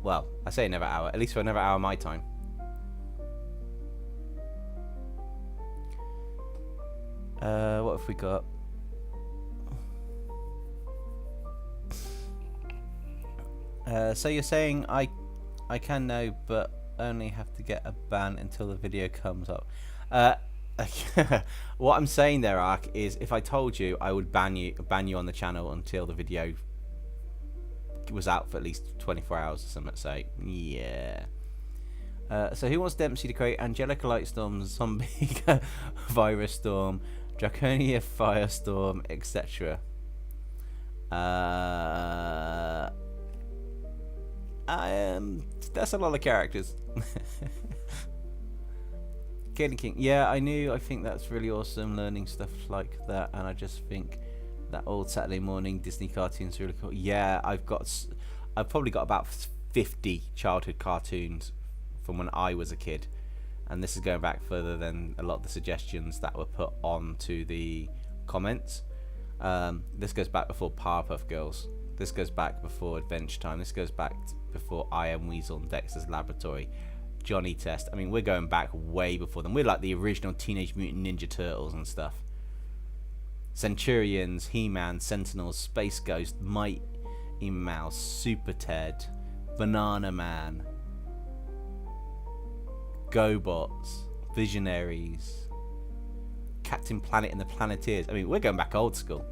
Well, I say another hour, at least for another hour my time. What have we got? So you're saying I can now, but only have to get a ban until the video comes up. What I'm saying there, Ark, is if I told you, I would ban you on the channel until the video was out for at least 24 hours or something. So yeah. So who wants Dempsey to create Angelica Lightstorm, Zombie Virus Storm, Draconia Firestorm, etc.? That's a lot of characters. Kaden King, yeah, I think that's really awesome, learning stuff like that, and I just think that old Saturday morning Disney cartoons are really cool. Yeah, I've probably got about 50 childhood cartoons from when I was a kid, and this is going back further than a lot of the suggestions that were put onto the comments. This goes back before Powerpuff Girls. This goes back before Adventure Time. This goes back before I Am Weasel and Dexter's Laboratory, Johnny Test. I mean, we're going back way before them. We're like the original Teenage Mutant Ninja Turtles and stuff. Centurions, He-Man, Sentinels, Space Ghost, Mighty Mouse, Super Ted, Banana Man, GoBots, Visionaries, Captain Planet and the Planeteers. I mean, we're going back old school.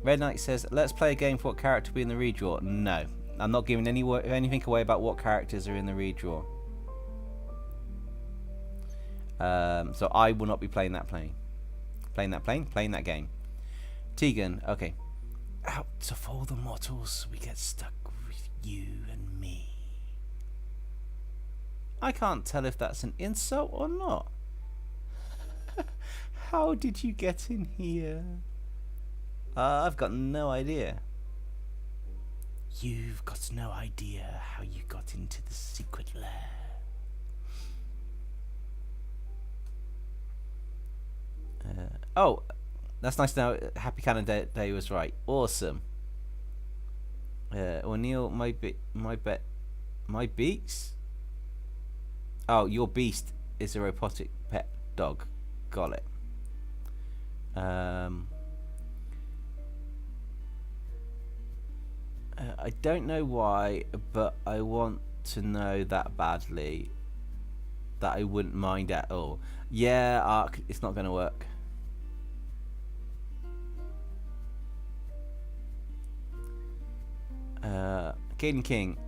Red Knight says, let's play a game for what character will be in the redraw. No, I'm not giving anything away about what characters are in the redraw. So I will not be playing that playing that game. Tegan, okay. Out of all the mortals, we get stuck with you and me. I can't tell if that's an insult or not. How did you get in here? I've got no idea. You've got no idea how you got into the secret lair. Oh, that's nice to know. Happy Canada Day was right. Awesome. O'Neill, my beast. Oh, your beast is a robotic pet dog. Got it. I don't know why, but I want to know that badly that I wouldn't mind at all. Yeah, Ark, it's not going to work. Caden King,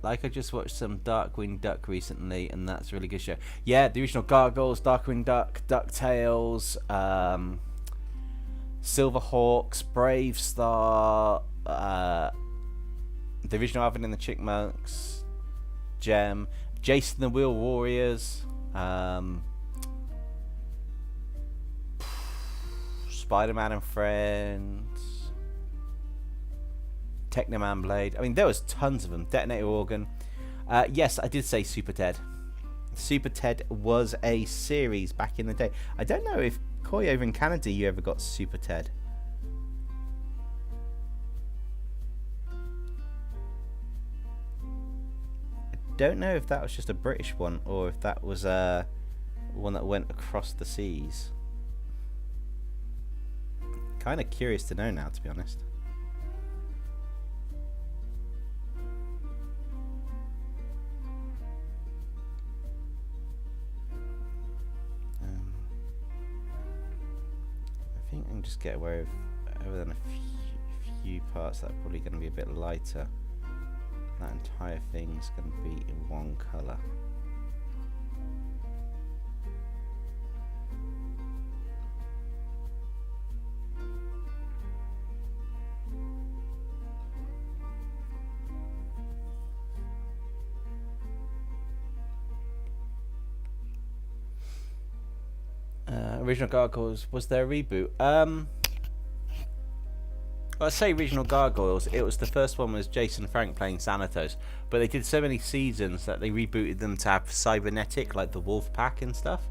like I just watched some Darkwing Duck recently, and that's a really good show. Yeah, the original Gargoyles, Darkwing Duck, DuckTales, Silverhawks, Brave Star, the original Alvin and the Chipmunks, Gem, Jason the Wheel Warriors, Spider-Man and Friends, Technoman Blade. I mean, there was tons of them. Detonator Organ. Yes, I did say Super Ted. Super Ted was a series back in the day. I don't know if Koi over in Canada you ever got Super Ted. Don't know if that was just a British one or if that was one that went across the seas. Kind of curious to know now, to be honest. I think I can just get away with other than a few parts that are probably going to be a bit lighter. That entire thing's going to be in one colour. Original Gargoyles, was there a reboot? I'd say Original Gargoyles, it was the first one was Jason Frank playing Xanatos, but they did so many seasons that they rebooted them to have cybernetic, like the Wolf Pack and stuff.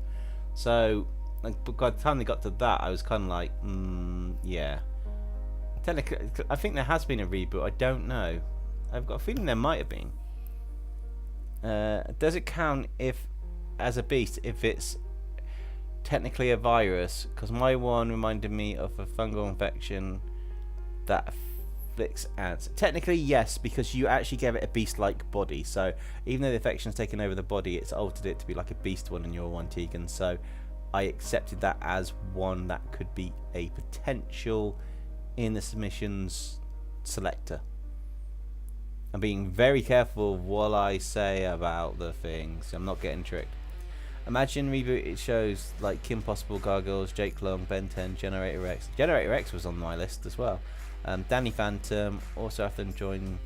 So, like, by the time they got to that, I was kind of like, yeah. Technically, I think there has been a reboot, I don't know. I've got a feeling there might have been. Does it count if, as a beast, if it's technically a virus? Because my one reminded me of a fungal infection that afflicts ants. Technically yes, because you actually gave it a beast-like body, so even though the infection's taken over the body, it's altered it to be like a beast one in your one, Tegan, so I accepted that as one that could be a potential in the submissions selector. I'm being very careful of what I say about the things, I'm not getting tricked. Imagine reboot, it shows like Kim Possible, Gargoyles, Jake Long, Ben 10, Generator X. Generator X was on my list as well. Danny Phantom, also have to join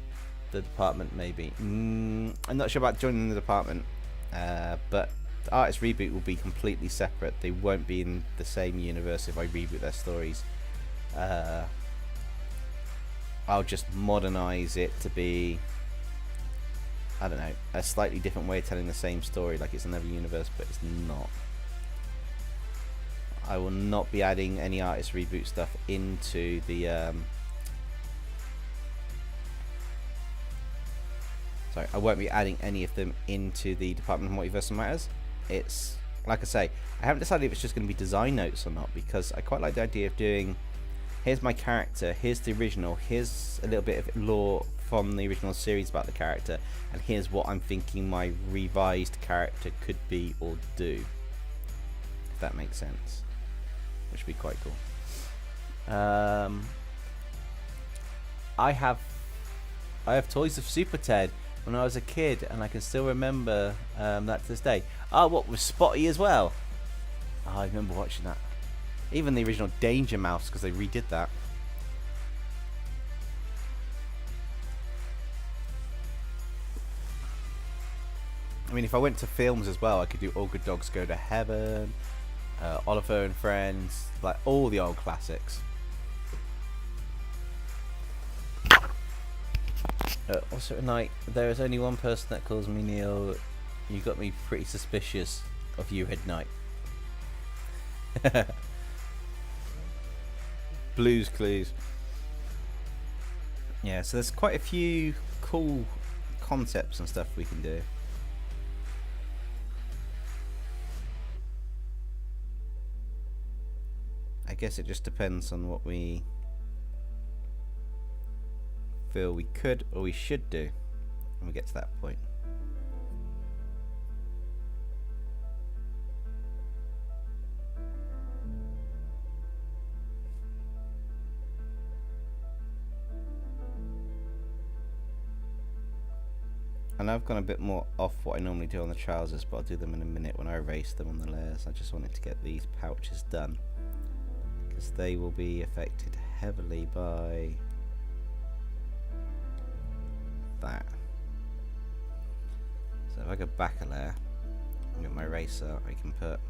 the department maybe. I'm not sure about joining the department, but the artist reboot will be completely separate. They won't be in the same universe if I reboot their stories. I'll just modernize it to be, I don't know, a slightly different way of telling the same story, like it's another universe, but it's not. I will not be adding any artist reboot stuff into the sorry, I won't be adding any of them into the Department of Multiversal Matters. It's, like I say, I haven't decided if it's just going to be design notes or not, because I quite like the idea of doing, here's my character, here's the original, here's a little bit of lore from the original series about the character, and here's what I'm thinking my revised character could be or do, if that makes sense, which would be quite cool. I have toys of Super Ted when I was a kid, and I can still remember that to this day. What was Spotty as well? I remember watching that. Even the original Danger Mouse, because they redid that. I mean, if I went to films as well, I could do All Good Dogs Go to Heaven, Oliver and Friends, like all the old classics. Also tonight, there is only one person that calls me Neil. You got me pretty suspicious of you at night. Blues Clues. Yeah, so there's quite a few cool concepts and stuff we can do. I guess it just depends on what we feel we could or we should do when we get to that point. And I've gone a bit more off what I normally do on the trousers, but I'll do them in a minute when I erase them on the layers. I just wanted to get these pouches done, because they will be affected heavily by that. So if I go back a layer and get my eraser, I can put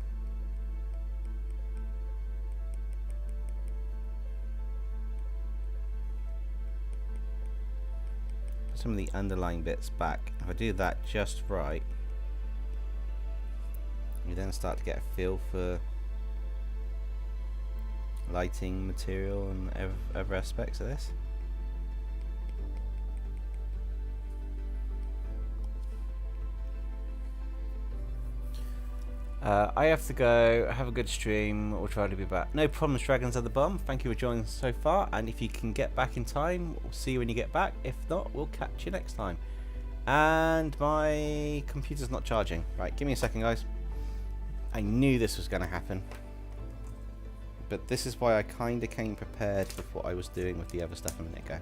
some of the underlying bits back. If I do that just right, you then start to get a feel for lighting, material and other aspects of this. I have to go. Have a good stream. We'll try to be back. No problems, Dragons of the Bomb. Thank you for joining us so far. And if you can get back in time, we'll see you when you get back. If not, we'll catch you next time. And my computer's not charging. Right, give me a second, guys. I knew this was going to happen. But this is why I kind of came prepared with what I was doing with the other stuff a minute ago.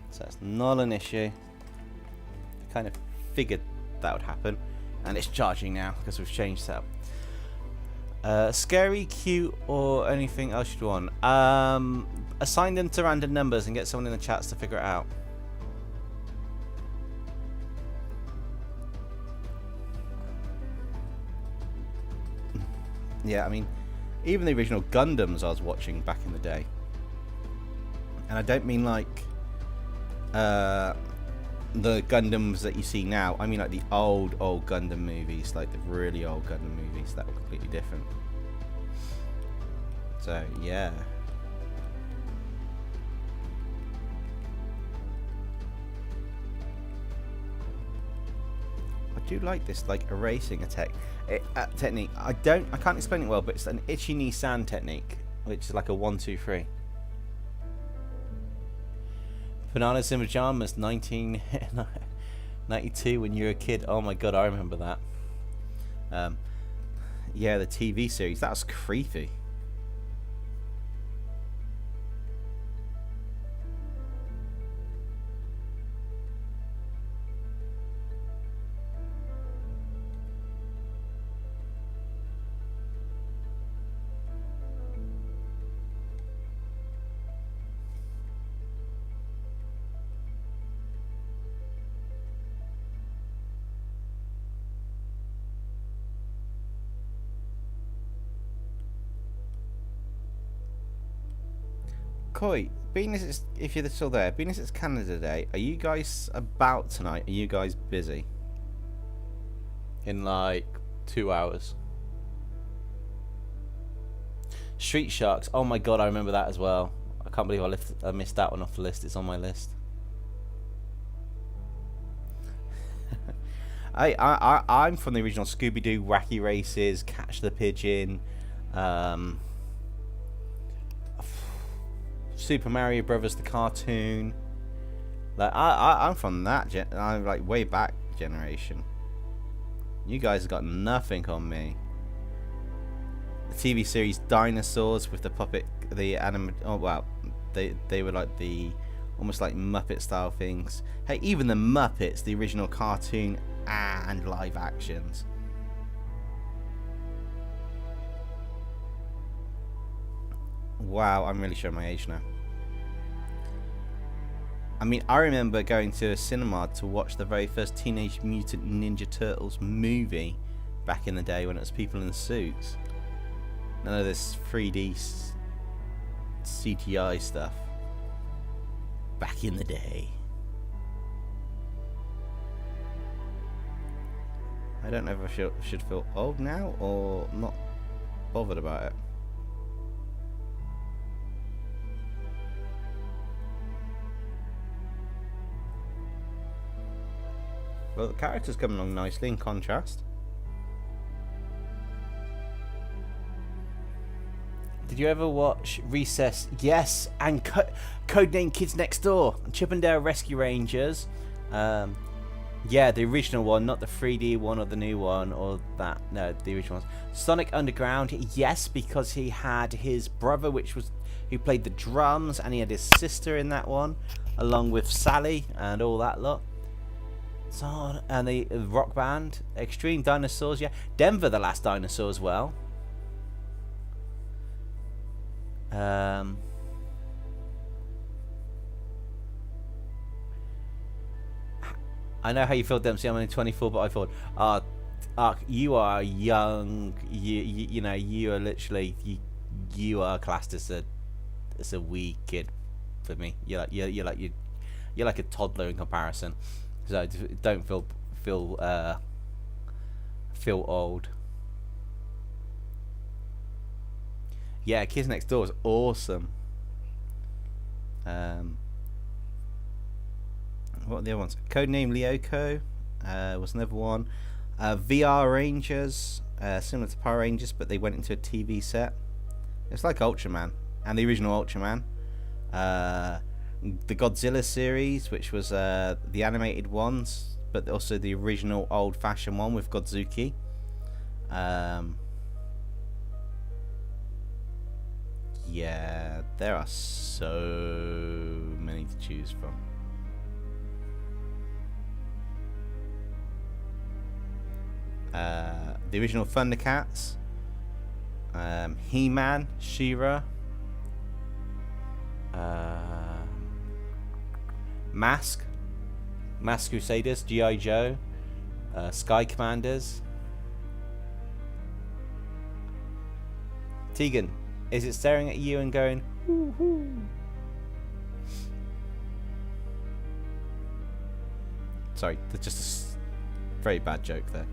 So it's not an issue. I kind of figured that would happen. And it's charging now because we've changed setup. Scary, cute, or anything else you'd want. Assign them to random numbers and get someone in the chats to figure it out. Yeah, I mean, even the original Gundams I was watching back in the day. And I don't mean like the Gundams that you see now. I mean like the old Gundam movies, like the really old Gundam movies that were completely different. So yeah. I do like this like erasing technique. I can't explain it well, but it's an itchy knee sand technique, which is like a 1, 2, 3. Bananas in Pajamas, 1992, when you were a kid. Oh my god, I remember that. Yeah, the TV series. That was creepy. Koi, being as it's, if you're still there, being as it's Canada Day, are you guys about tonight? Are you guys busy? In like 2 hours. Street Sharks. Oh my god, I remember that as well. I can't believe I missed that one off the list. It's on my list. I'm from the original Scooby-Doo, Wacky Races, Catch the Pigeon, Super Mario Brothers the cartoon. Like I'm from that I'm like way back generation. You guys have got nothing on me. The TV series Dinosaurs with the puppet, the anime. Oh wow, they were like the almost like Muppet style things. Hey, even the Muppets, the original cartoon and live actions. Wow, I'm really showing my age now. I mean, I remember going to a cinema to watch the very first Teenage Mutant Ninja Turtles movie back in the day when it was people in suits. None of this 3D CGI stuff. Back in the day. I don't know if I should feel old now or not bothered about it. Well, the characters come along nicely in contrast. Did you ever watch Recess? Yes, and Codename Kids Next Door, Chip and Dale Rescue Rangers. Yeah, the original one, not the 3D one or the new one or that. No, the original ones. Sonic Underground, yes, because he had his brother, who played the drums, and he had his sister in that one, along with Sally and all that lot. So, and the rock band, Extreme Dinosaurs, yeah. Denver, the Last Dinosaur as well. I know how you feel, Dempsey. I'm only 24, but I thought, you are young. You know, you are literally you are classed as a wee kid for me. You're like a toddler in comparison. So don't feel old. Yeah, Kids Next Door is awesome. What are the other ones? Codename Lyoko was another one. VR Rangers, similar to Power Rangers, but they went into a TV set. It's like Ultraman, and the original Ultraman. The Godzilla series, which was the animated ones, but also the original old-fashioned one with Godzuki. Yeah, there are so many to choose from. The original Thundercats, He-Man, She-Ra, Mask Crusaders, G.I. Joe, Sky Commanders. Tegan, is it staring at you and going, woo-hoo? Sorry, that's just a very bad joke there.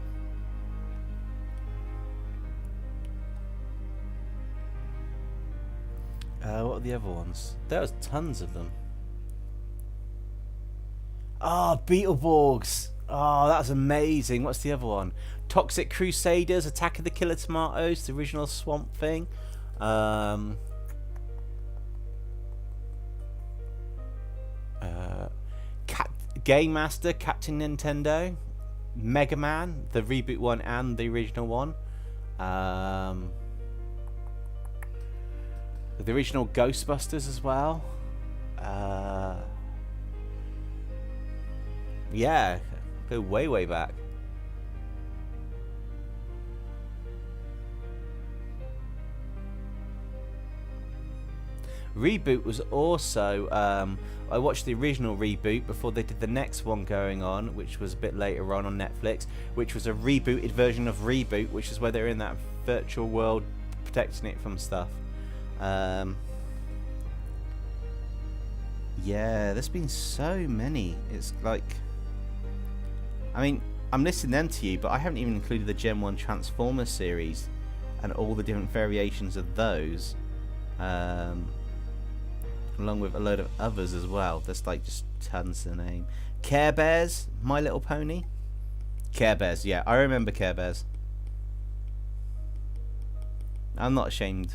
What are the other ones? There was tons of them. Oh, Beetleborgs. Oh, that was amazing. What's the other one? Toxic Crusaders, Attack of the Killer Tomatoes, the original Swamp Thing. Game Master, Captain Nintendo, Mega Man, the reboot one and the original one. The original Ghostbusters as well. Yeah, go way back. Reboot was also I watched the original Reboot before they did the next one going on, which was a bit later on Netflix, which was a rebooted version of Reboot, which is where they're in that virtual world protecting it from stuff. Yeah, there's been so many. It's like, I mean, I'm listing them to you, but I haven't even included the Gen 1 Transformers series and all the different variations of those, along with a load of others as well. There's like just tons to name. Care Bears, My Little Pony. Care Bears, yeah, I remember Care Bears. I'm not ashamed.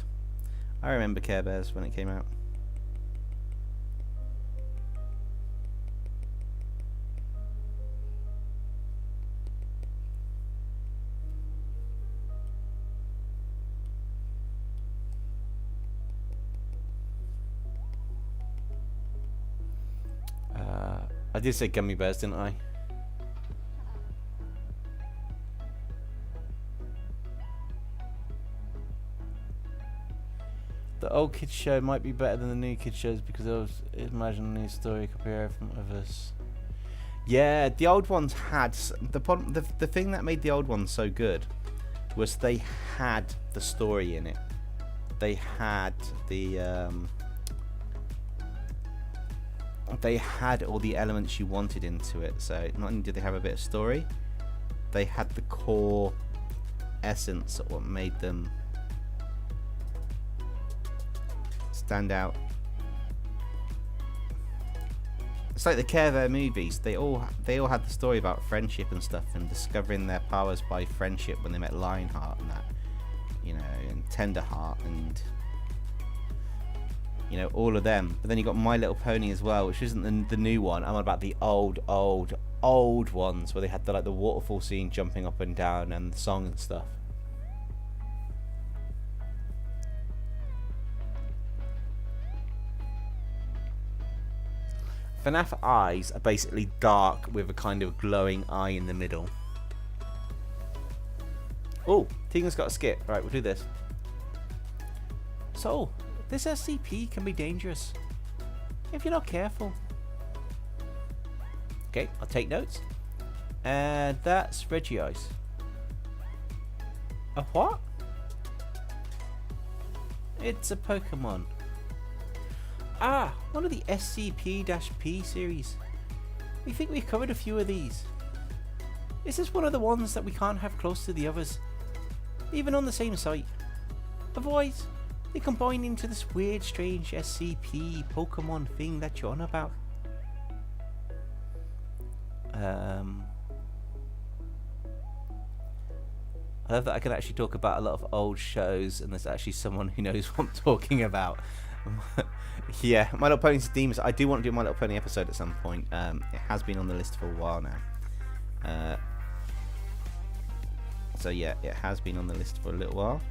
I remember Care Bears when it came out. I did say gummy bears, didn't I? The old kids show might be better than the new kids shows because I was imagining a new story copyright from others. Yeah, the old ones had the thing that made the old ones so good was they had the story in it. They had the they had all the elements you wanted into it. So not only did they have a bit of story, they had the core essence of what made them stand out. It's like the Care Bear movies. They all had the story about friendship and stuff, and discovering their powers by friendship when they met Lionheart and that, you know, and Tenderheart and, you know, all of them. But then you got My Little Pony as well, which isn't the new one. I'm on about the old ones where they had the waterfall scene jumping up and down and the song and stuff. FNAF eyes are basically dark with a kind of glowing eye in the middle. Oh, Tegan's got a skip. Right, we'll do this. So, this SCP can be dangerous if you're not careful. Okay, I'll take notes. And that's Regice. A what? It's a Pokemon. Ah, one of the SCP-P series. We think we've covered a few of these. Is this one of the ones that we can't have close to the others, even on the same site? Otherwise, they combine into this weird, strange SCP Pokemon thing that you're on about. I love that I can actually talk about a lot of old shows, and there's actually someone who knows what I'm talking about. Yeah, My Little Pony's Demons. I do want to do a My Little Pony episode at some point. It has been on the list for a while now. So yeah, it has been on the list for a little while.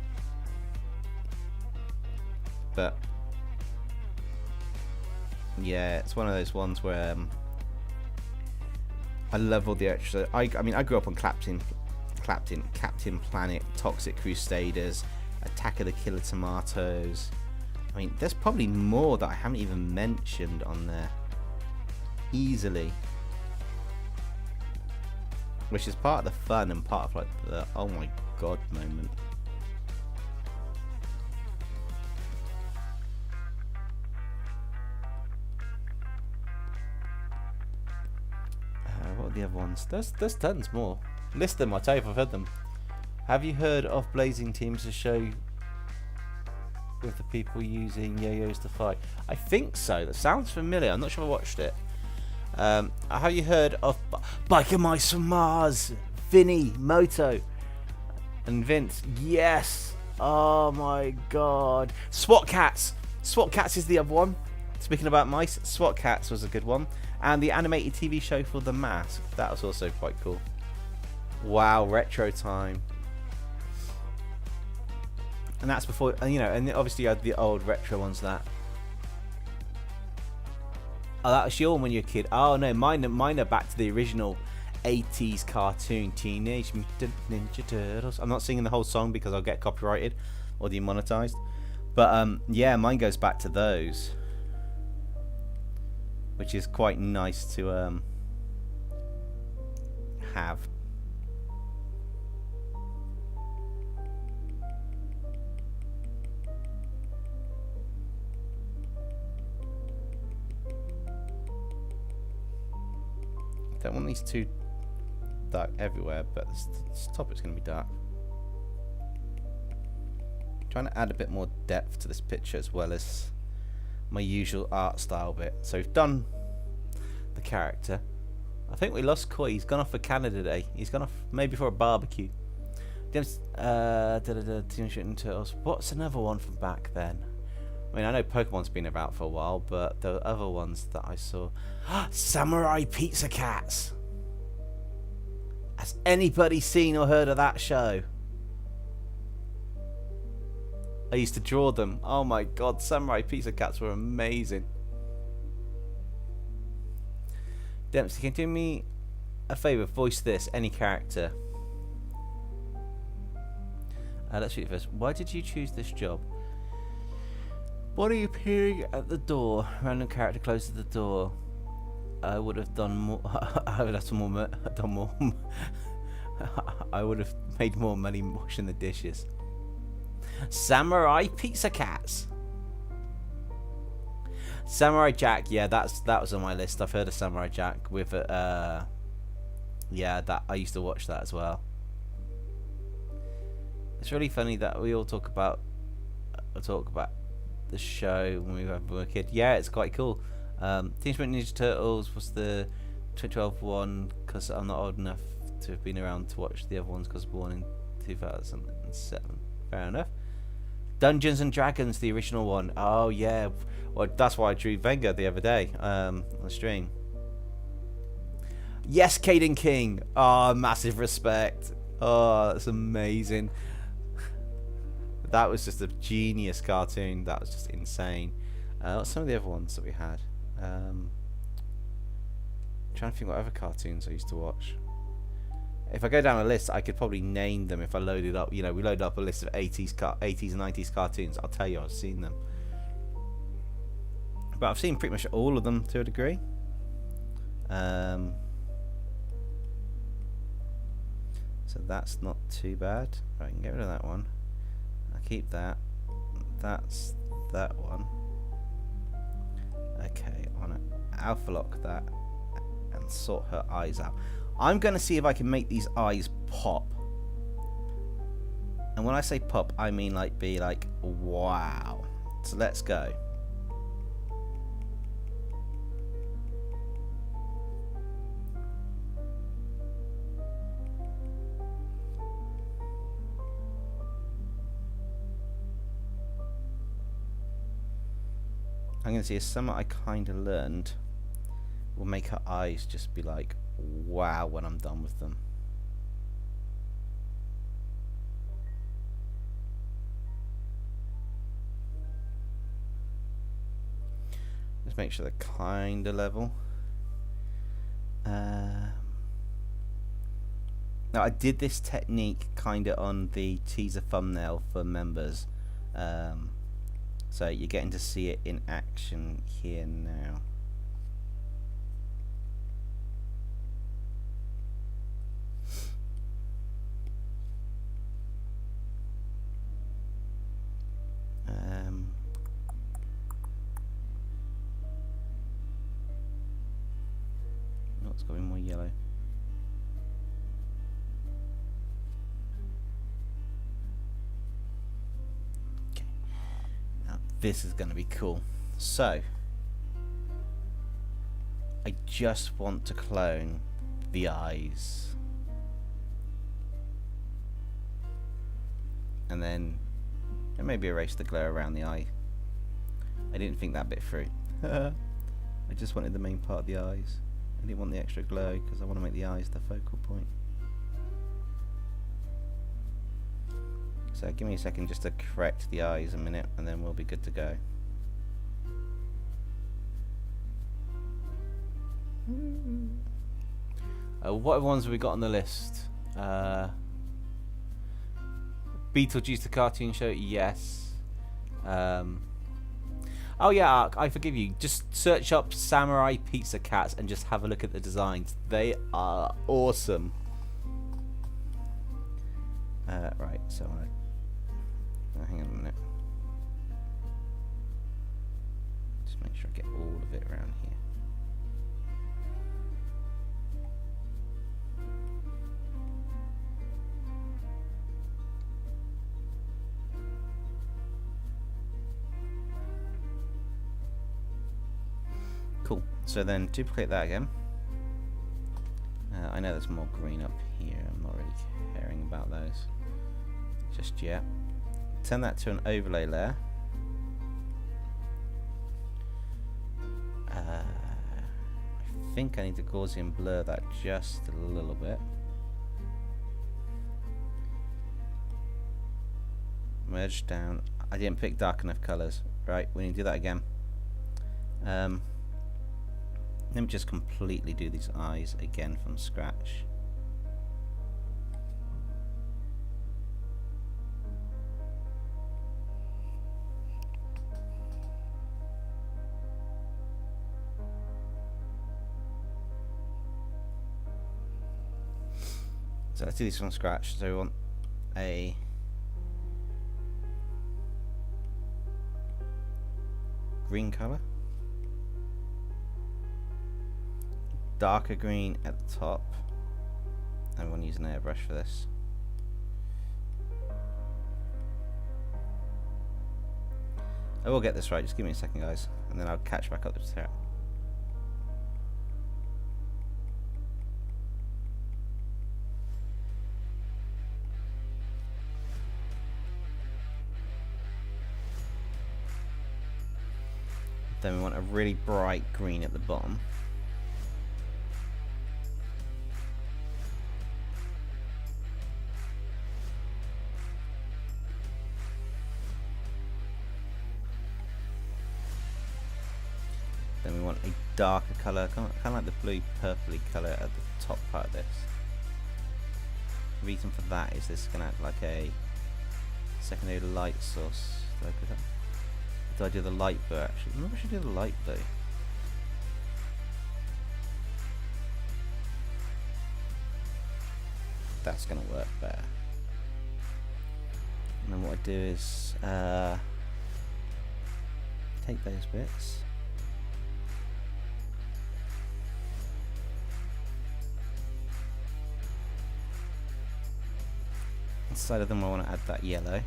but yeah, it's one of those ones where I love all the extra. I mean, I grew up on Captain Planet, Toxic Crusaders, Attack of the Killer Tomatoes. I mean, there's probably more that I haven't even mentioned on there. Easily. Which is part of the fun and part of like the oh my god moment. What are the other ones? There's tons more. List them, I'll tell you if I've heard them. Have you heard of Blazing Teams, a show with the people using yo-yos to fight? I think so. That sounds familiar. I'm not sure I watched it. Have you heard of Biker Mice from Mars? Vinny, Moto, and Vince? Yes. Oh my god. SWAT Cats. SWAT Cats is the other one. Speaking about mice, SWAT Cats was a good one. And the animated TV show for The Mask. That was also quite cool. Wow, retro time. And that's before, you know, and obviously you had the old retro ones that. Oh, that was your one when you were a kid. Oh no, mine are back to the original 80s cartoon, Teenage Mutant Ninja Turtles. I'm not singing the whole song because I'll get copyrighted or demonetized. But yeah, mine goes back to those, which is quite nice to have. Don't want these too dark everywhere, but this topic's going to be dark. Trying to add a bit more depth to this picture as well as my usual art style bit. So we've done the character. I think we lost Koi. He's gone off for Canada Day. He's gone off maybe for a barbecue. Teenage Mutant Turtles. What's another one from back then? I mean, I know Pokemon's been about for a while, but the other ones that I saw... Samurai Pizza Cats! Has anybody seen or heard of that show? I used to draw them. Oh my god, Samurai Pizza Cats were amazing. Dempsey, can you do me a favour? Voice this, any character. Let's read it first. Why did you choose this job? What are you peering at the door? Random character closes the door. I would have done more. I would have done more. I would have made more money washing the dishes. Samurai Pizza Cats. Samurai Jack. Yeah, that was on my list. I've heard of Samurai Jack with yeah, that I used to watch that as well. It's really funny that we all talk about the show when we were a kid. Yeah, it's quite cool. Teenage Mutant Ninja Turtles was the 2012 one because I'm not old enough to have been around to watch the other ones because I was born in 2007. Fair enough. Dungeons and Dragons, the original one. Oh yeah, well that's why I drew Venga the other day on the stream. Yes, Caden King. Oh, massive respect. Oh, that's amazing. That was just a genius cartoon. That was just insane. What's some of the other ones that we had? Trying to think what other cartoons I used to watch. If I go down a list, I could probably name them if I loaded up. You know, we loaded up a list of 80s and 90s cartoons. I'll tell you, I've seen them. But I've seen pretty much all of them to a degree. So that's not too bad. Right, I can get rid of that one. I'll keep that. That's that one. Okay, I want to alpha lock that and sort her eyes out. I'm going to see if I can make these eyes pop. And when I say pop, I mean like be like, wow. So let's go. I'm going to see if something I kind of learned will make her eyes just be like, wow, when I'm done with them. make sure they're kind of level. Now I did this technique kind of on the teaser thumbnail for members, so you're getting to see it in action here now. Oh, it's got to be more yellow. Okay, now this is going to be cool. So I just want to clone the eyes, and then maybe erase the glare around the eye. I didn't think that bit through. I just wanted the main part of the eyes. I didn't want the extra glow because I want to make the eyes the focal point. So give me a second just to correct the eyes a minute, and then we'll be good to go. What ones have we got on the list? Beetlejuice the cartoon show, yes. Oh yeah, I forgive you. Just search up Samurai Pizza Cats and just have a look at the designs. They are awesome. Right, so hang on a minute. Just make sure I get all of it around here. Cool. So then duplicate that again. I know there's more green up here. I'm not really caring about those just yet. Turn that to an overlay layer. I think I need to Gaussian blur that just a little bit. Merge down. I didn't pick dark enough colors. Right, we need to do that again. Let me just completely do these eyes again from scratch. So let's do these from scratch. So we want a green color. Darker green at the top. I'm going to use an airbrush for this. I will get this right, just give me a second guys, and then I'll catch back up the tutorial. Then we want a really bright green at the bottom. Then we want a darker colour, kind of like the blue purpley colour at the top part of this. The reason for that is this is going to act like a secondary light source. Did I do the light blue actually? Maybe I should do the light blue. That's going to work better. And then what I do is take those bits. Inside of them I want to add that yellow.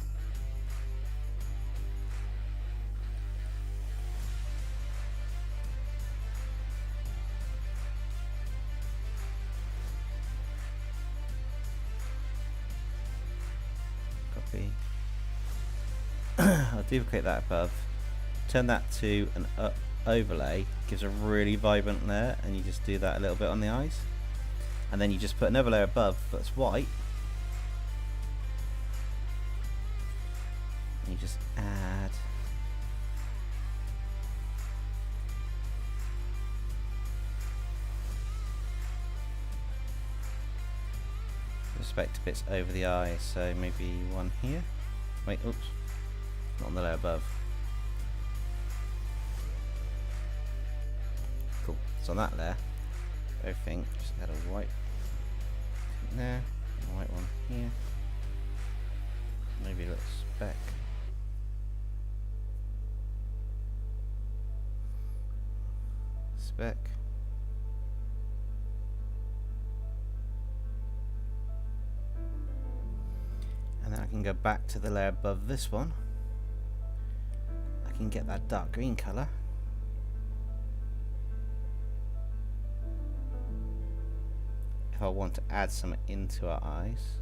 Copy. I'll duplicate that above. Turn that to an overlay. Gives a really vibrant layer, and you just do that a little bit on the eyes. And then you just put another layer above that's white. You just add suspect bits over the eyes, so maybe one here. Wait, oops, not on the layer above. Cool. So on that layer, everything just add a white there, a white one here. Maybe a little speck. Speck. And then I can go back to the layer above this one. I can get that dark green colour. If I want to add some into our eyes.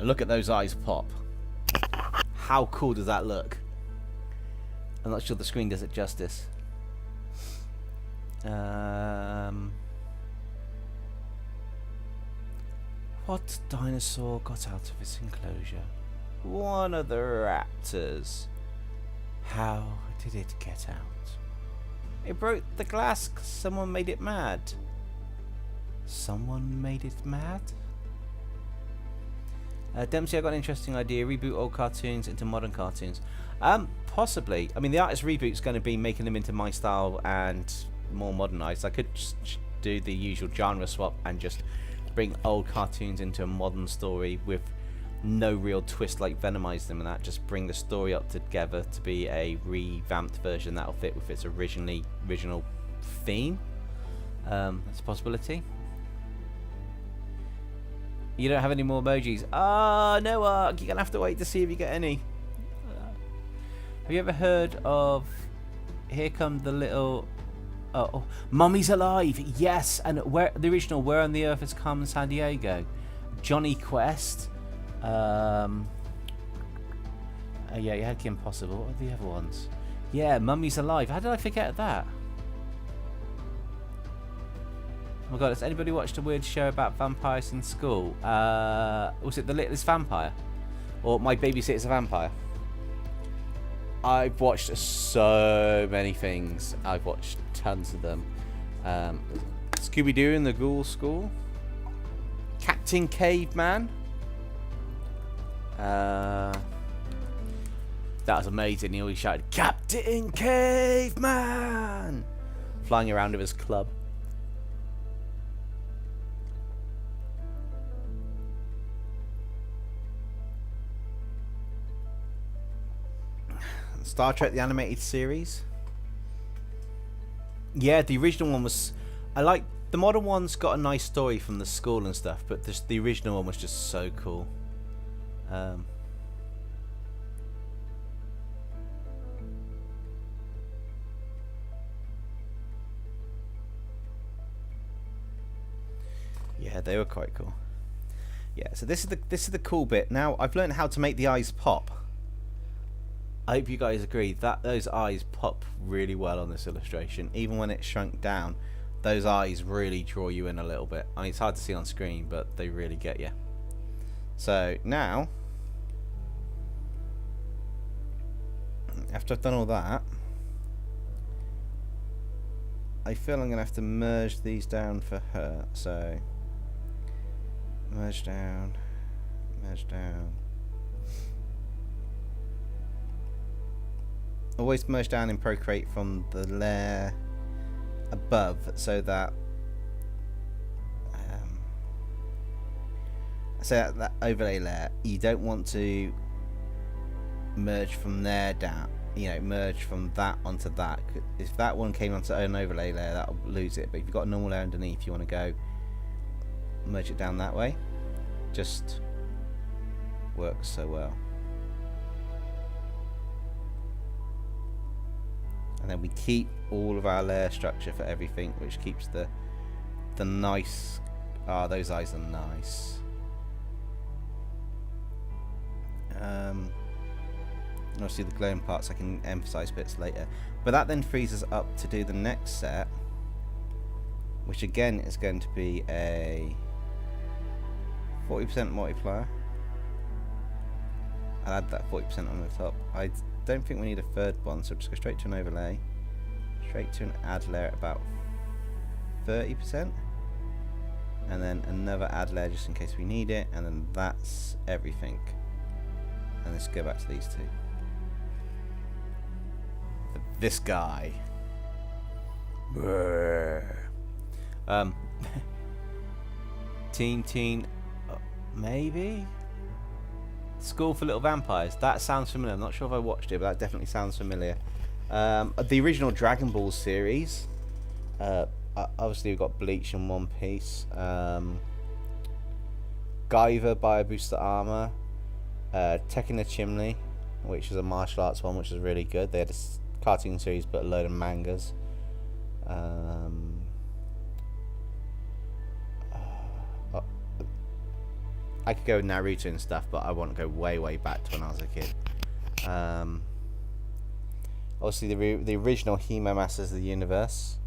Look at those eyes pop. How cool does that look? I'm not sure the screen does it justice. What dinosaur got out of its enclosure? One of the raptors. How did it get out? It broke the glass 'cause someone made it mad. Someone made it mad? Dempsey, I got an interesting idea. Reboot old cartoons into modern cartoons. Possibly. I mean, the artist reboot's going to be making them into my style and more modernized. I could just do the usual genre swap and just bring old cartoons into a modern story with no real twist like Venomize them and that. Just bring the story up together to be a revamped version that'll fit with its original theme. That's a possibility. You don't have any more emojis. Ah, no, Ark. You're going to have to wait to see if you get any. Have you ever heard of Here Come the Little... Oh, Mummy's Alive. Yes. And where the original Where on the Earth Is Carmen San Diego? Johnny Quest. Yeah, you had Kim Possible. What are the other ones? Yeah, Mummy's Alive. How did I forget that? Oh my god, has anybody watched a weird show about vampires in school? Was it The Littlest Vampire? Or My Babysitter's a Vampire? I've watched so many things. I've watched tons of them. Scooby-Doo in the Ghoul School. Captain Caveman. That was amazing. He always shouted, Captain Caveman! Flying around with his club. Star Trek the animated series. Yeah, the original one was... I like... The modern one's got a nice story from the school and stuff, but the original one was just so cool. Yeah, they were quite cool. Yeah, so this is the cool bit. Now I've learned how to make the eyes pop. I hope you guys agree that those eyes pop really well on this illustration. Even when it's shrunk down, those eyes really draw you in a little bit. I mean, it's hard to see on screen, but they really get you. So now, after I've done all that, I feel I'm going to have to merge these down for her. So, merge down, merge down. Always merge down in Procreate from the layer above, so that that overlay layer, you don't want to merge from there down. You know, merge from that onto that. If that one came onto an overlay layer, that'll lose it. But if you've got a normal layer underneath, you want to go merge it down that way. Just works so well. And then we keep all of our layer structure for everything, which keeps the nice... Ah, those eyes are nice. Obviously the glowing parts I can emphasize bits later. But that then frees us up to do the next set, which again is going to be a 40% multiplier. I'll add that 40% on the top. I don't think we need a third one, so just go straight to an overlay, straight to an add layer at about 30%, and then another add layer just in case we need it, and then that's everything. And let's go back to these two. This guy. Teen, maybe? School for Little Vampires. That sounds familiar. I'm not sure if I watched it, but that definitely sounds familiar. The original Dragon Ball series. Obviously, we've got Bleach and One Piece. Guyver Bio Booster Armor. Tekken the Chimney, which is a martial arts one, which is really good. They had a cartoon series, but a load of mangas. I could go with Naruto and stuff, but I want to go way back to when I was a kid. Obviously, the original He-Man Masters of the Universe.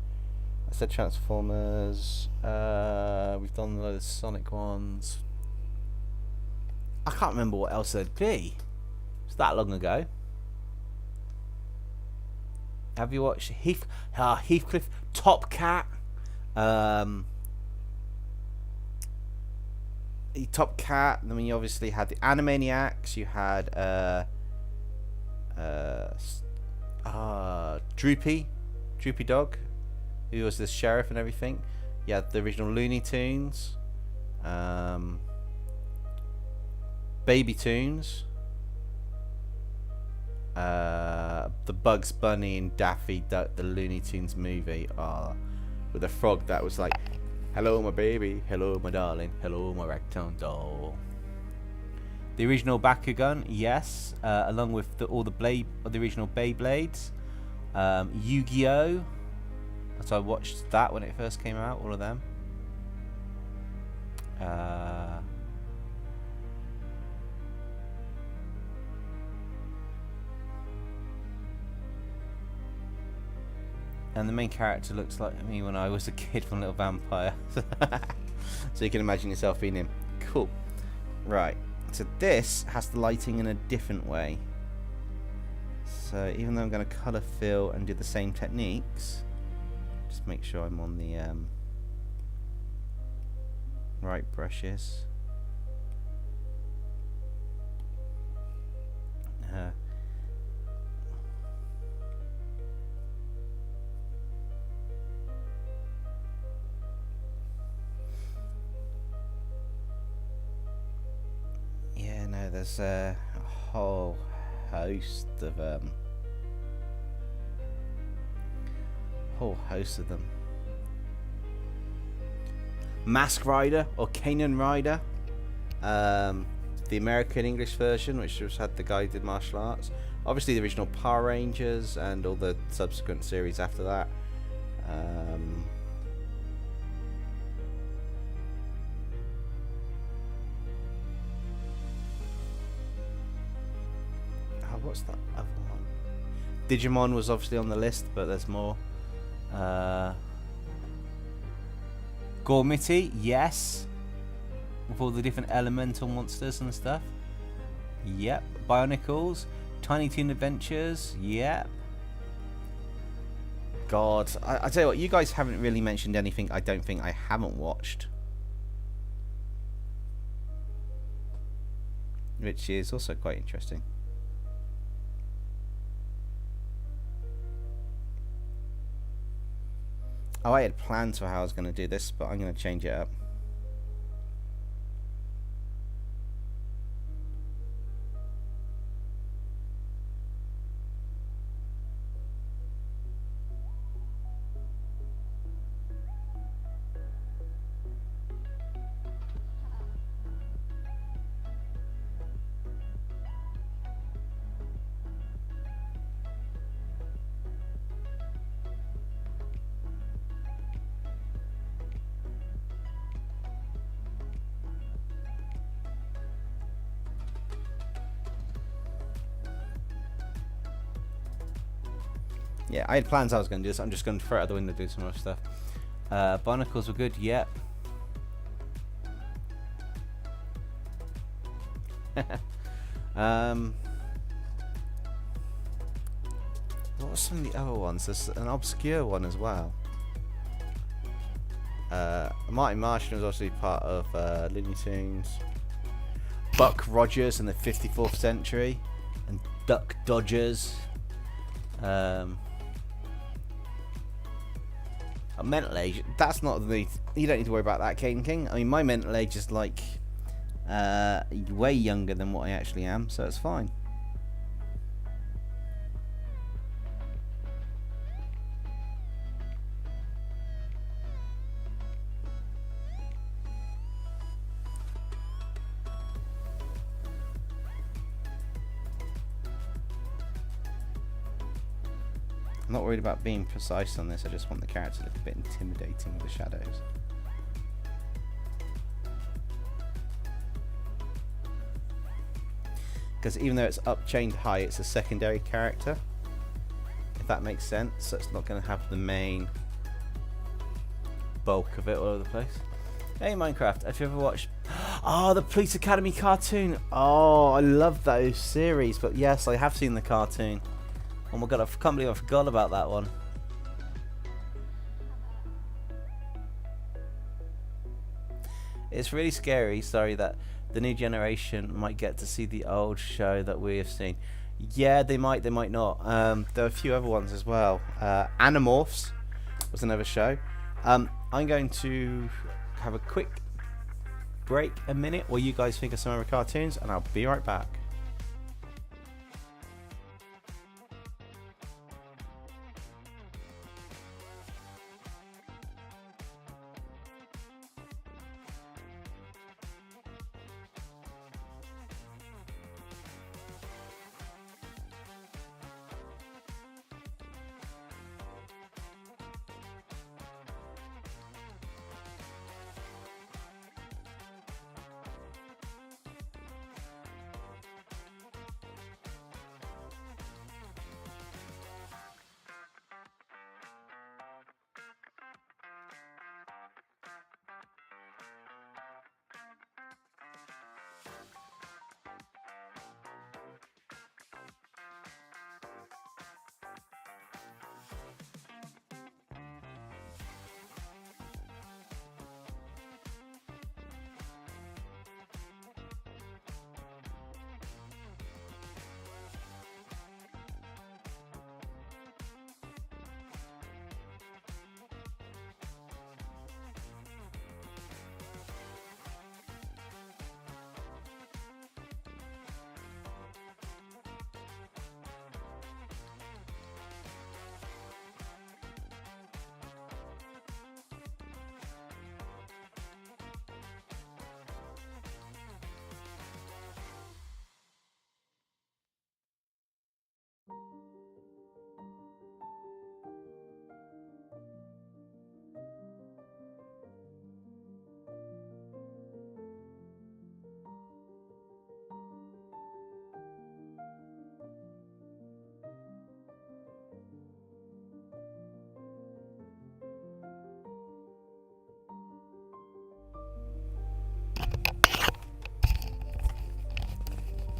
I said Transformers. We've done the Sonic ones. I can't remember what else there'd be. It's that long ago. Have you watched Heathcliff, Top Cat? Top Cat. I mean, you obviously had the Animaniacs. You had Droopy Dog, who was the sheriff and everything. You had the original Looney Tunes, Baby Tunes, the Bugs Bunny and Daffy Duck, the Looney Tunes movie, with a frog that was like, "Hello, my baby. Hello, my darling. Hello, my ragtime doll." The original Bakugan, yes, along with all the original Beyblades. Yu-Gi-Oh! So I watched that when it first came out, all of them. And the main character looks like me when I was a kid from Little Vampire. So you can imagine yourself being him. Cool. Right. So this has the lighting in a different way. So even though I'm going to colour fill and do the same techniques, just make sure I'm on the right brushes. There's a whole host of them. Mask Rider or Kanan Rider, the American English version, which just had the guy who did martial arts. Obviously, the original Power Rangers and all the subsequent series after that. What's that other one? Digimon was obviously on the list, but there's more. Gormity, yes, with all the different elemental monsters and stuff. Yep. Bionicles, Tiny Toon Adventures. Yep. God, I tell you what, you guys haven't really mentioned anything I don't think I haven't watched, which is also quite interesting. Oh, I had plans for how I was going to do this, but I'm going to change it up. Yeah, I had plans I was going to do this. I'm just going to throw it out the window and do some more stuff. Barnacles were good, yep. What were some of the other ones? There's an obscure one as well. Martin Martian was obviously part of Looney Tunes. Buck Rogers in the 54th century, and Duck Dodgers. Mental age, that's not the... You don't need to worry about that, Caden King. I mean, my mental age is like way younger than what I actually am, so it's fine. I'm not worried about being precise on this, I just want the character to look a bit intimidating with the shadows. Because even though it's up chained high, it's a secondary character, if that makes sense, so it's not going to have the main bulk of it all over the place. Hey Minecraft, have you ever watched... Oh, the Police Academy cartoon! Oh, I love those series, but yes, I have seen the cartoon. Oh my god, I can't believe I forgot about that one. It's really scary, sorry, that the new generation might get to see the old show that we have seen. Yeah, they might not. There are a few other ones as well. Animorphs was another show. I'm going to have a quick break, a minute, while you guys think of some other cartoons, and I'll be right back.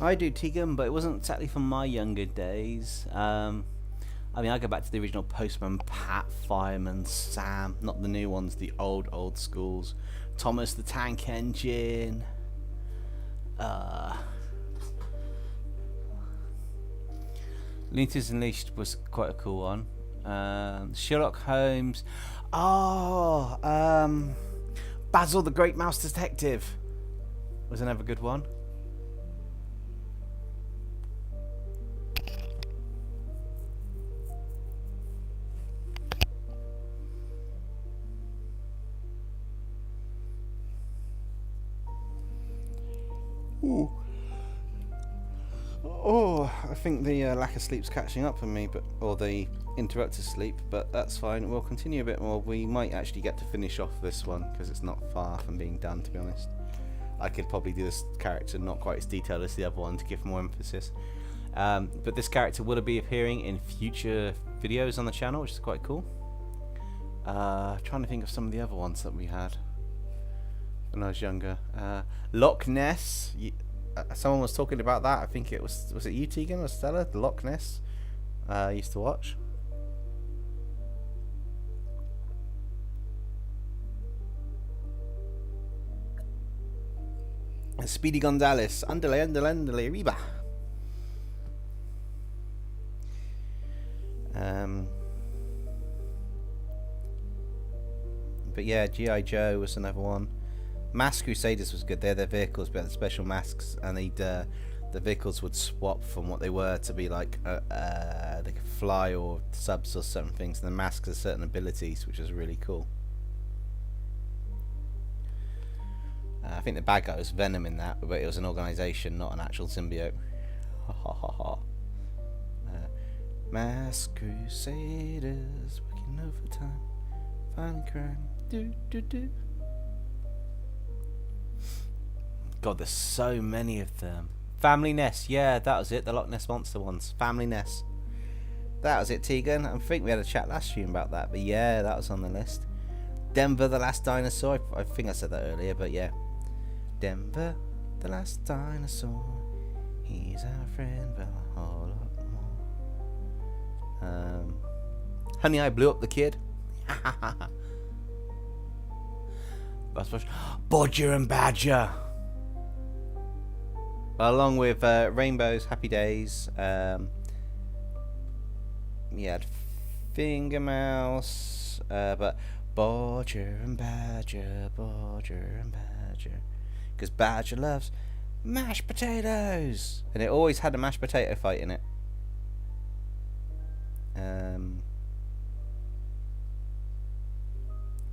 I do Tegan, but it wasn't exactly from my younger days. I mean, I go back to the original Postman Pat, Fireman Sam, not the new ones, the old schools. Thomas the Tank Engine. Looney Tunes Unleashed was quite a cool one. Sherlock Holmes. Oh, Basil the Great Mouse Detective was another good one. Ooh. Oh, I think the lack of sleep's catching up with me, or the interrupted sleep, but that's fine. We'll continue a bit more. We might actually get to finish off this one because it's not far from being done, to be honest. I could probably do this character not quite as detailed as the other one to give more emphasis. But this character will be appearing in future videos on the channel, which is quite cool. Trying to think of some of the other ones that we had when I was younger. Loch Ness. someone was talking about that. I think it was it you, Tegan or Stella? The Loch Ness. I used to watch. Speedy Gonzales, andale, arriba. But yeah, G.I. Joe was another one. Mass Crusaders was good. They're their vehicles, but the special masks, and the vehicles would swap from what they were to be like they could fly or subs or certain things, and the masks had certain abilities, which was really cool. I think the bad guy was Venom in that, but it was an organisation, not an actual symbiote. Ha ha ha ha. Mass Crusaders, working overtime, fighting crime. Do do do. God, there's so many of them. Family Ness, yeah, that was it. The Loch Ness Monster ones. Family Ness. That was it, Tegan. I think we had a chat last stream about that, but yeah, that was on the list. Denver, the Last Dinosaur. I think I said that earlier, but yeah. Denver, the last dinosaur. He's our friend, but a whole lot more. Honey, I Blew Up the Kid. Bodger and Badger. Along with Rainbows, Happy Days. You had Finger Mouse, but Bodger and Badger, Bodger and Badger. Because Badger loves mashed potatoes, and it always had a mashed potato fight in it.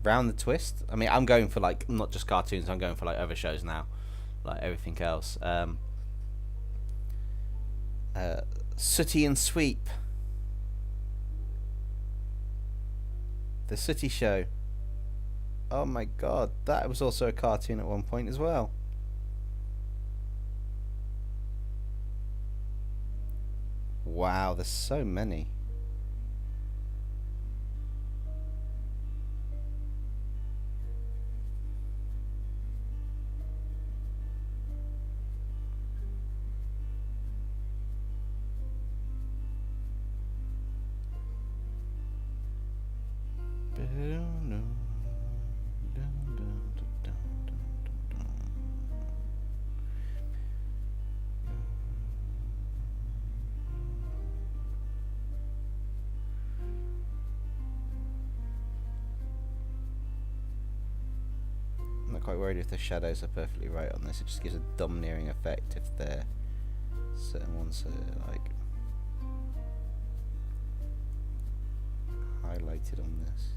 Round the Twist. I mean, I'm going for like not just cartoons. I'm going for like other shows now, like everything else. Sooty and Sweep. The Sooty Show. Oh my god, that was also a cartoon at one point as well. Wow, there's so many. Quite worried if the shadows are perfectly right on this. It just gives a domineering effect if they're certain ones are like highlighted on this.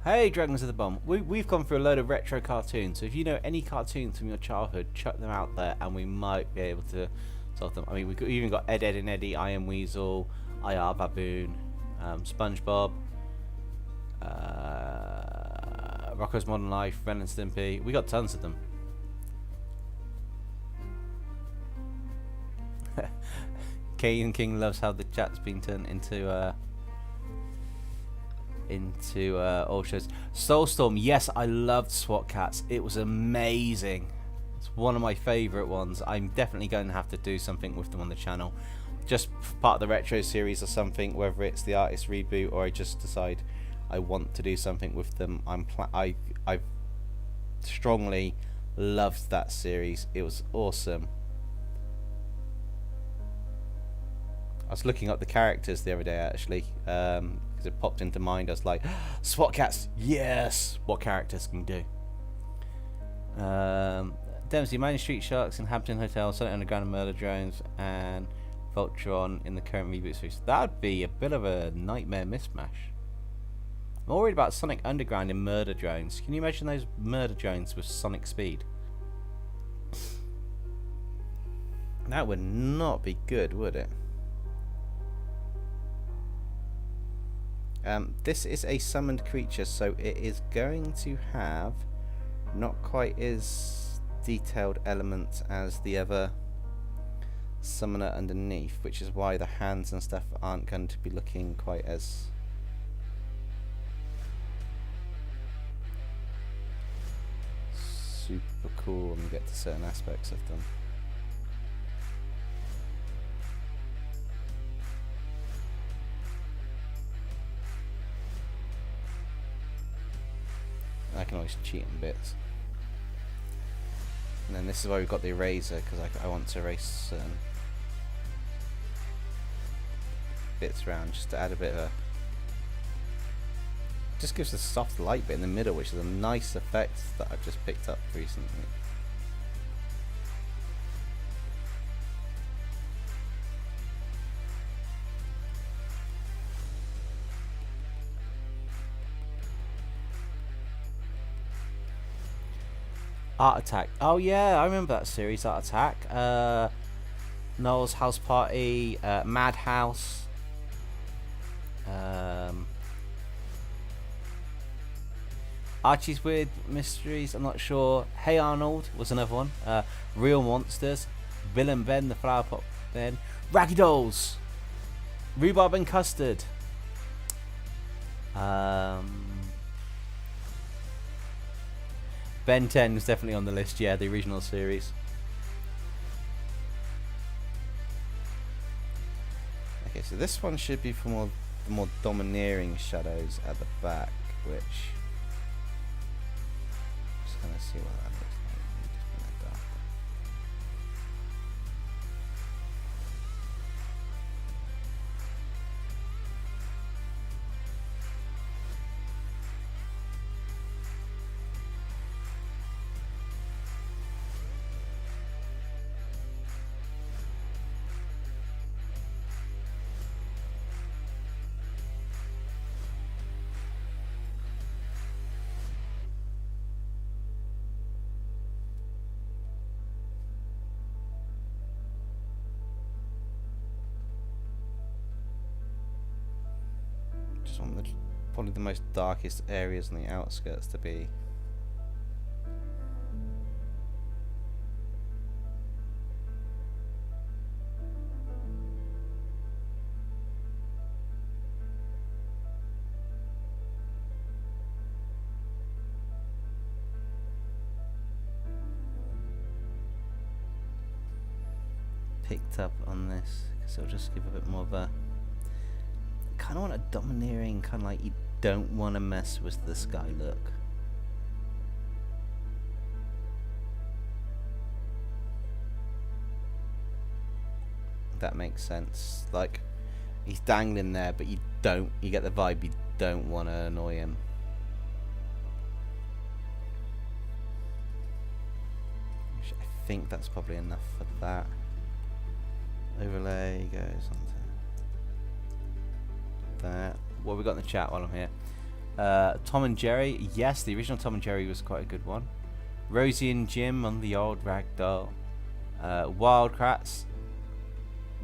Hey, Dragons of the Bomb. We've gone through a load of retro cartoons, so if you know any cartoons from your childhood, chuck them out there and we might be able to solve them. I mean, we've even got Ed, Edd and Eddy, I Am Weasel, I.R. Baboon, SpongeBob, Rocko's Modern Life, Ren and Stimpy. We got tons of them. Kaden King loves how the chat's been turned into all shows. Soulstorm, yes, I loved SWAT Cats. It was amazing. It's one of my favourite ones. I'm definitely going to have to do something with them on the channel. Just part of the retro series or something, whether it's the artist reboot or I just decide I want to do something with them. I strongly loved that series. It was awesome. I was looking up the characters the other day actually, because it popped into mind. I was like, SWAT Cats, yes! What characters can you do? Dempsey, Mining Street Sharks, Inhabiting Hotel, Sonic Underground and Murder Drones, and Voltron in the current reboot series. That would be a bit of a nightmare mismatch. I'm worried about Sonic Underground and Murder Drones. Can you imagine those Murder Drones with Sonic speed? That would not be good, would it? This is a summoned creature, so it is going to have not quite as detailed elements as the other summoner underneath, which is why the hands and stuff aren't going to be looking quite as super cool when we get to certain aspects of them. I can always cheat on bits. And then this is why we've got the eraser, because I want to erase certain bits around just to add a bit of a... Just gives a soft light bit in the middle, which is a nice effect that I've just picked up recently. Art Attack. Oh yeah, I remember that series, Art Attack. Noel's House Party, Madhouse. Archie's Weird Mysteries, I'm not sure. Hey Arnold was another one. Real Monsters. Bill and Ben, the Flower Pot Ben. Raggy Dolls. Rhubarb and Custard. Ben 10 was definitely on the list, yeah, the original series. Okay, so this one should be for the more domineering shadows at the back, which... just gonna see what that looks like. Just bring that dark. Want probably the most darkest areas on the outskirts to be. Picked up on this because it'll just give a bit more of a... kind of want a domineering, kind of like you don't want to mess with the sky look. That makes sense. Like, he's dangling there, but you get the vibe you don't want to annoy him. I think that's probably enough for that. Overlay goes on that. What have we got in the chat while I'm here? Tom and Jerry. Yes, the original Tom and Jerry was quite a good one. Rosie and Jim on the old ragdoll. Wildcats.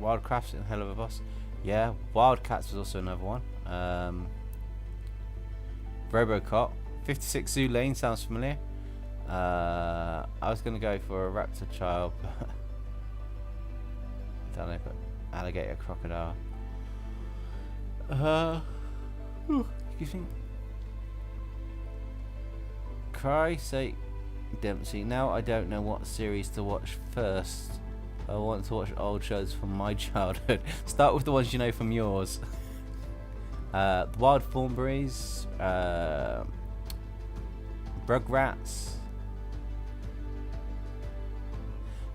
Wildcrafts, a hell of a boss. Yeah, Wildcats was also another one. Robocop. 56 Zoo Lane sounds familiar. I was going to go for a Raptor Child, but I don't know, but Alligator Crocodile. Excuse me. Christ's sake, Dempsey. Now I don't know what series to watch first. I want to watch old shows from my childhood. Start with the ones you know from yours. The Wild Thornberrys, Rugrats,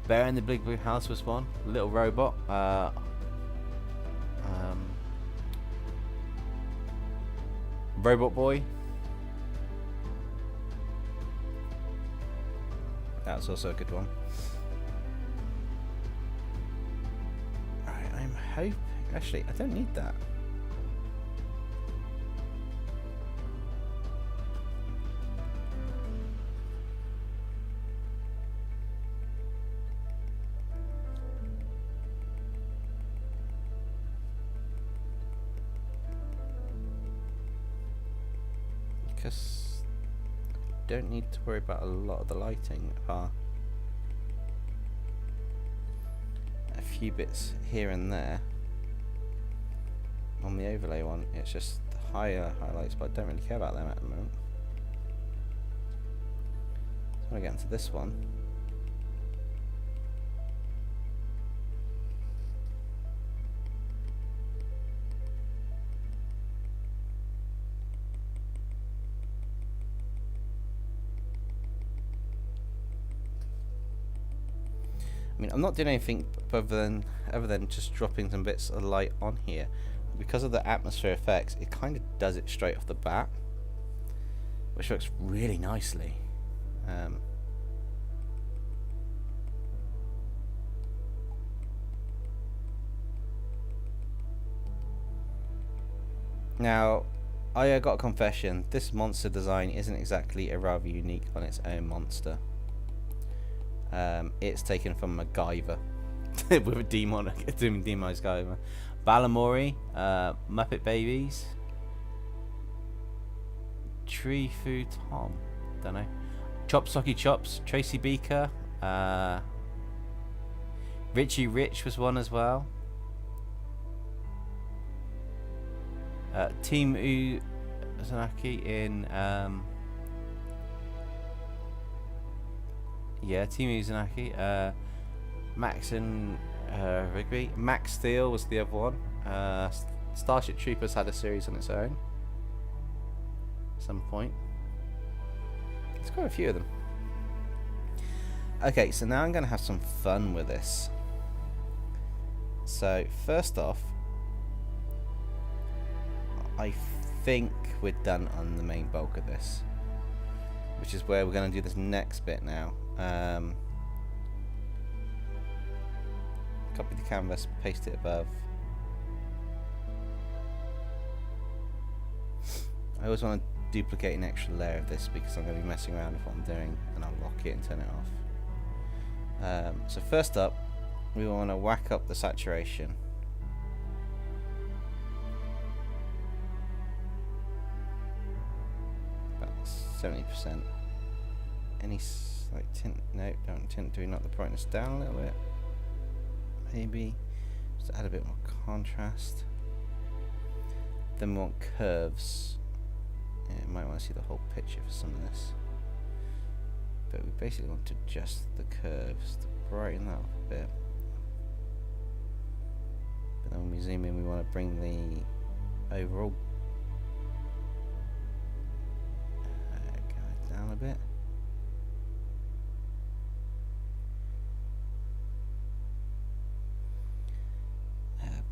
Bear in the Big Blue House was one. Little Robot. Robot Boy. That's also a good one. Alright, I'm hoping... actually, I don't need that. because I don't need to worry about a lot of the lighting, apart a few bits here and there. On the overlay one, it's just higher highlights, but I don't really care about them at the moment. So when I get into this one, I mean, I'm not doing anything other than just dropping some bits of light on here. Because of the atmosphere effects, it kind of does it straight off the bat, which works really nicely. Now, I got a confession. This monster design isn't exactly a rather unique on its own monster. It's taken from MacGyver with a demonized Guyver. Balamori, Muppet Babies, Tree Food Tom, don't know. Chop Socky Chops, Tracy Beaker, Richie Rich was one as well. Team Uzanaki in Team Uzanaki, Max and Rigby. Max Steel was the other one. Starship Troopers had a series on its own at some point. There's quite a few of them. Okay, so now I'm going to have some fun with this. So first off, I think we're done on the main bulk of this, which is where we're going to do this next bit now. Copy the canvas, paste it above. I always want to duplicate an extra layer of this because I'm going to be messing around with what I'm doing, and I'll lock it and turn it off. So first up, we want to whack up the saturation. About 70%. Any slight tint? No, don't tint. Do we knock the brightness down a little bit? Maybe just add a bit more contrast. Then we want curves. Yeah, you might want to see the whole picture for some of this, but we basically want to adjust the curves to brighten that up a bit. But then when we zoom in, we want to bring the overall guide down a bit.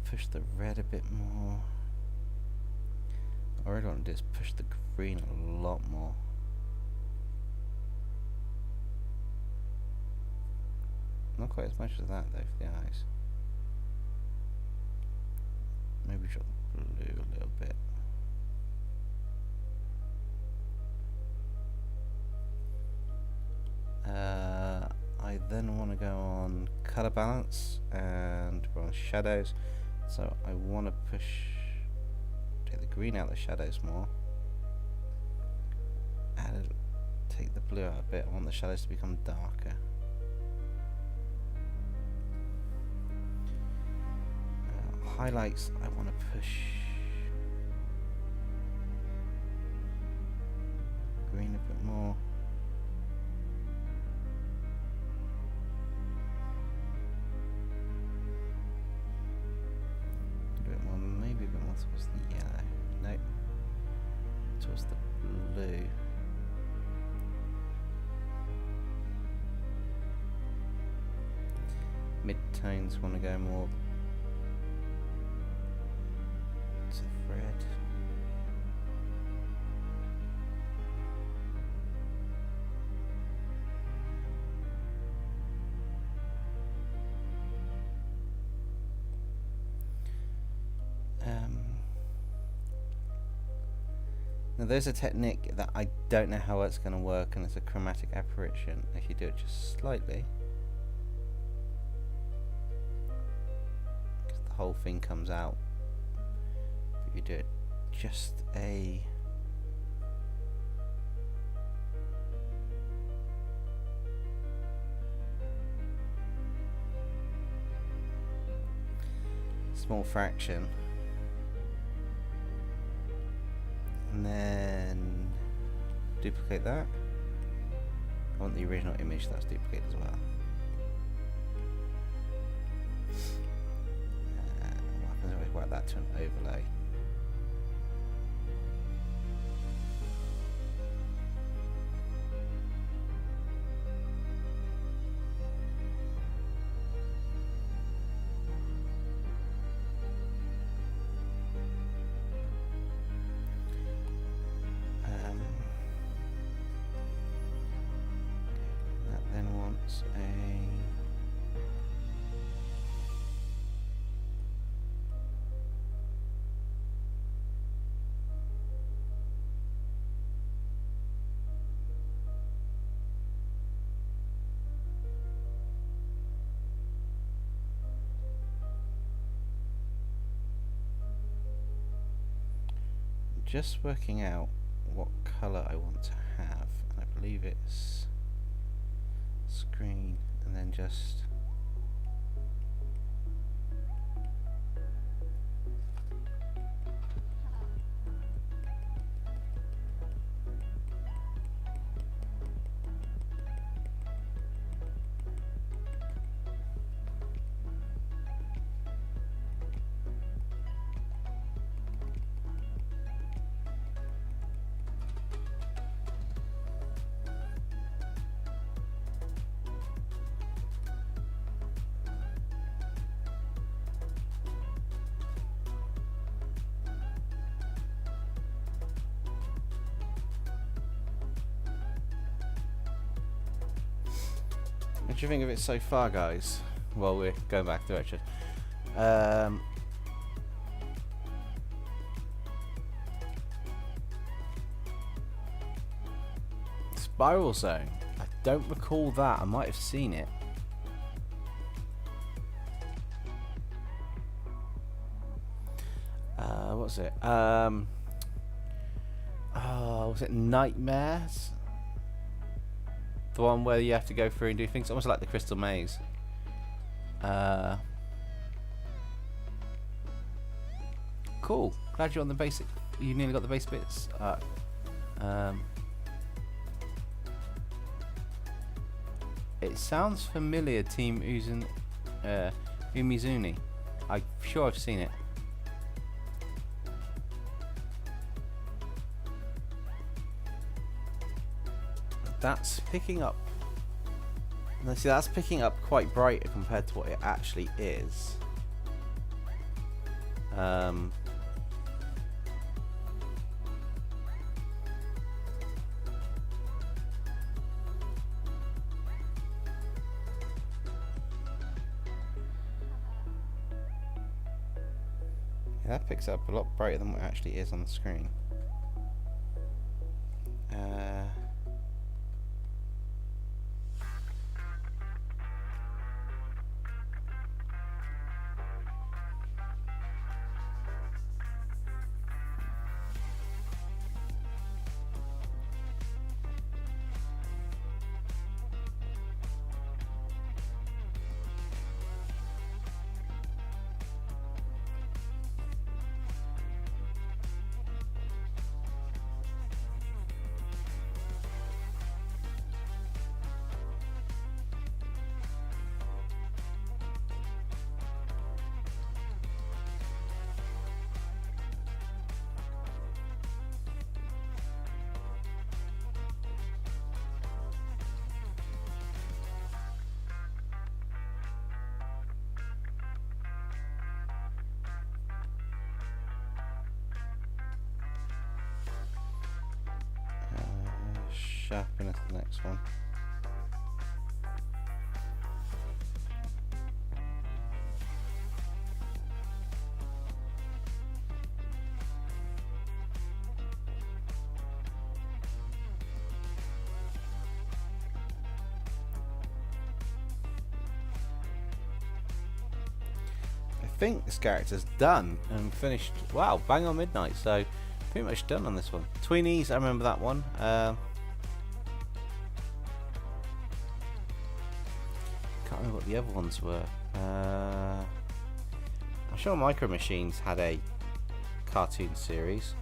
Push the red a bit more. What I really want to do is push the green a lot more. Not quite as much as that though for the eyes. Maybe drop the blue a little bit. I then want to go on color balance, and we're on shadows. So I want to take the green out of the shadows more. Take the blue out a bit. I want the shadows to become darker. Highlights, I want to push green a bit more. Maybe a bit more towards the yellow. No, towards the blue. Mid-tones want to go more to red. Now there's a technique that I don't know how it's going to work, and it's a chromatic apparition. If you do it just slightly, because the whole thing comes out. If you do it just a small fraction. And then duplicate that. I want the original image that's duplicated as well. What happens if I whack that to an overlay? That then wants a just working out what colour I want to have, and I believe it's screen, and then just what do you think of it so far, guys? Well, we're going back to Richard. Spiral Zone. I don't recall that. I might have seen it. What's it? Oh, was it Nightmares? The one where you have to go through and do things, almost like the Crystal Maze. Cool. Glad you're on the basic. You nearly got the base bits. It sounds familiar, Team Umizuni. I'm sure I've seen it. That's picking up. Now, see, that's picking up quite bright compared to what it actually is. Yeah, that picks up a lot brighter than what it actually is on the screen. Sharpen the next one. I think this character's done and finished. Wow, bang on midnight. So pretty much done on this one. Tweenies, I remember that one. Can't remember what the other ones were. I I'm sure Micro Machines had a cartoon series.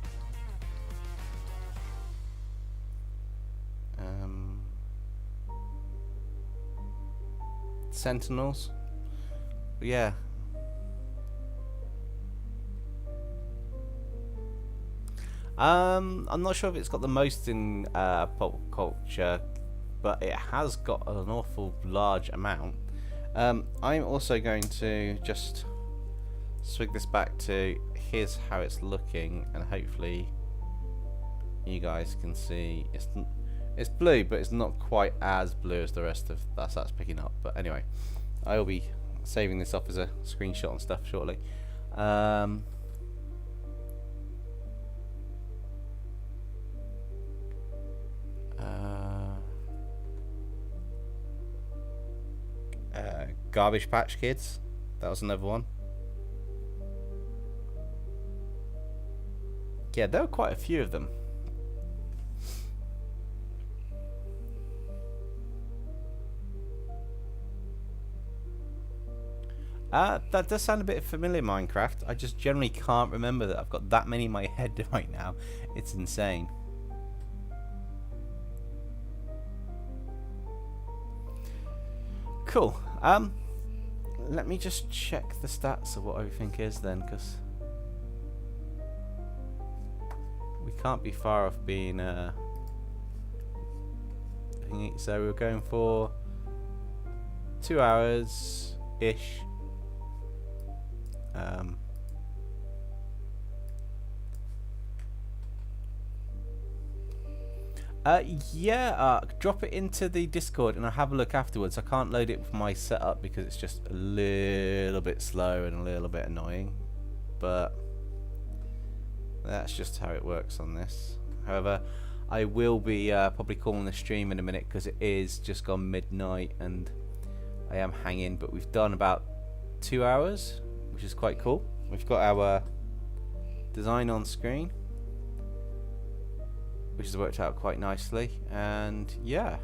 Sentinels. But yeah. I'm not sure if it's got the most in pop culture, but it has got an awful large amount. I'm also going to just swig this back to here's how it's looking, and hopefully you guys can see it's blue, but it's not quite as blue as the rest of that's picking up. But anyway, I will be saving this off as a screenshot and stuff shortly. Garbage Patch Kids, that was another one. Yeah, there were quite a few of them. That does sound a bit familiar, Minecraft. I just generally can't remember that I've got that many in my head right now. It's insane. Cool. Let me just check the stats of what everything is then, because we can't be far off being so we're going for 2 hours ish. Drop it into the Discord and I'll have a look afterwards. I can't load it with my setup because it's just a little bit slow and a little bit annoying, but that's just how it works on this. However, I will be probably calling the stream in a minute because it is just gone midnight and I am hanging, but we've done about 2 hours, which is quite cool. We've got our design on screen, which has worked out quite nicely, and yeah,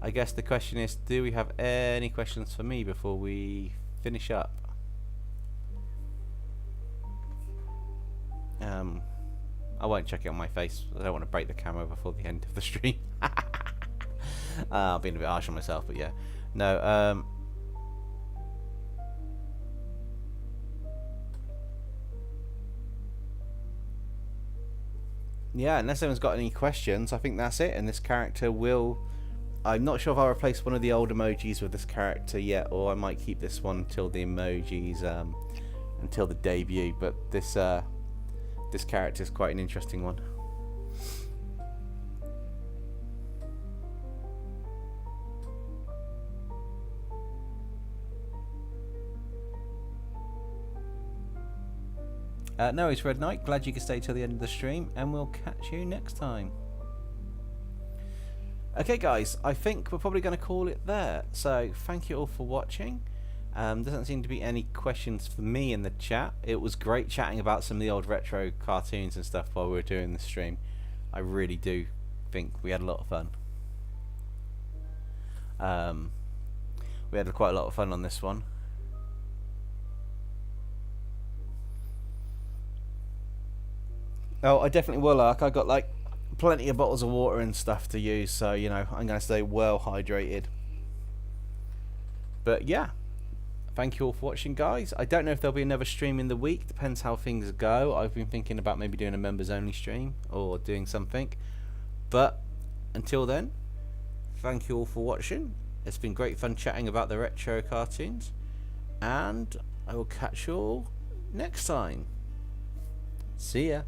I guess the question is, do we have any questions for me before we finish up? I won't check it on my face. I don't want to break the camera before the end of the stream. I'm being a bit harsh on myself, but yeah. No, yeah, unless anyone's got any questions, I think that's it. And this character will... I'm not sure if I'll replace one of the old emojis with this character yet, or I might keep this one until the emojis, until the debut. But this this character is quite an interesting one. No, it's Red Knight. Glad you could stay till the end of the stream, and we'll catch you next time. Okay, guys, I think we're probably going to call it there. So, thank you all for watching. Doesn't seem to be any questions for me in the chat. It was great chatting about some of the old retro cartoons and stuff while we were doing the stream. I really do think we had a lot of fun. We had quite a lot of fun on this one. Oh, I definitely will, Ark. I got like plenty of bottles of water and stuff to use, so you know I'm going to stay well hydrated. But yeah, thank you all for watching, guys. I don't know if there'll be another stream in the week. Depends how things go. I've been thinking about maybe doing a members only stream or doing something. But until then, thank you all for watching. It's been great fun chatting about the retro cartoons, and I will catch you all next time. See ya.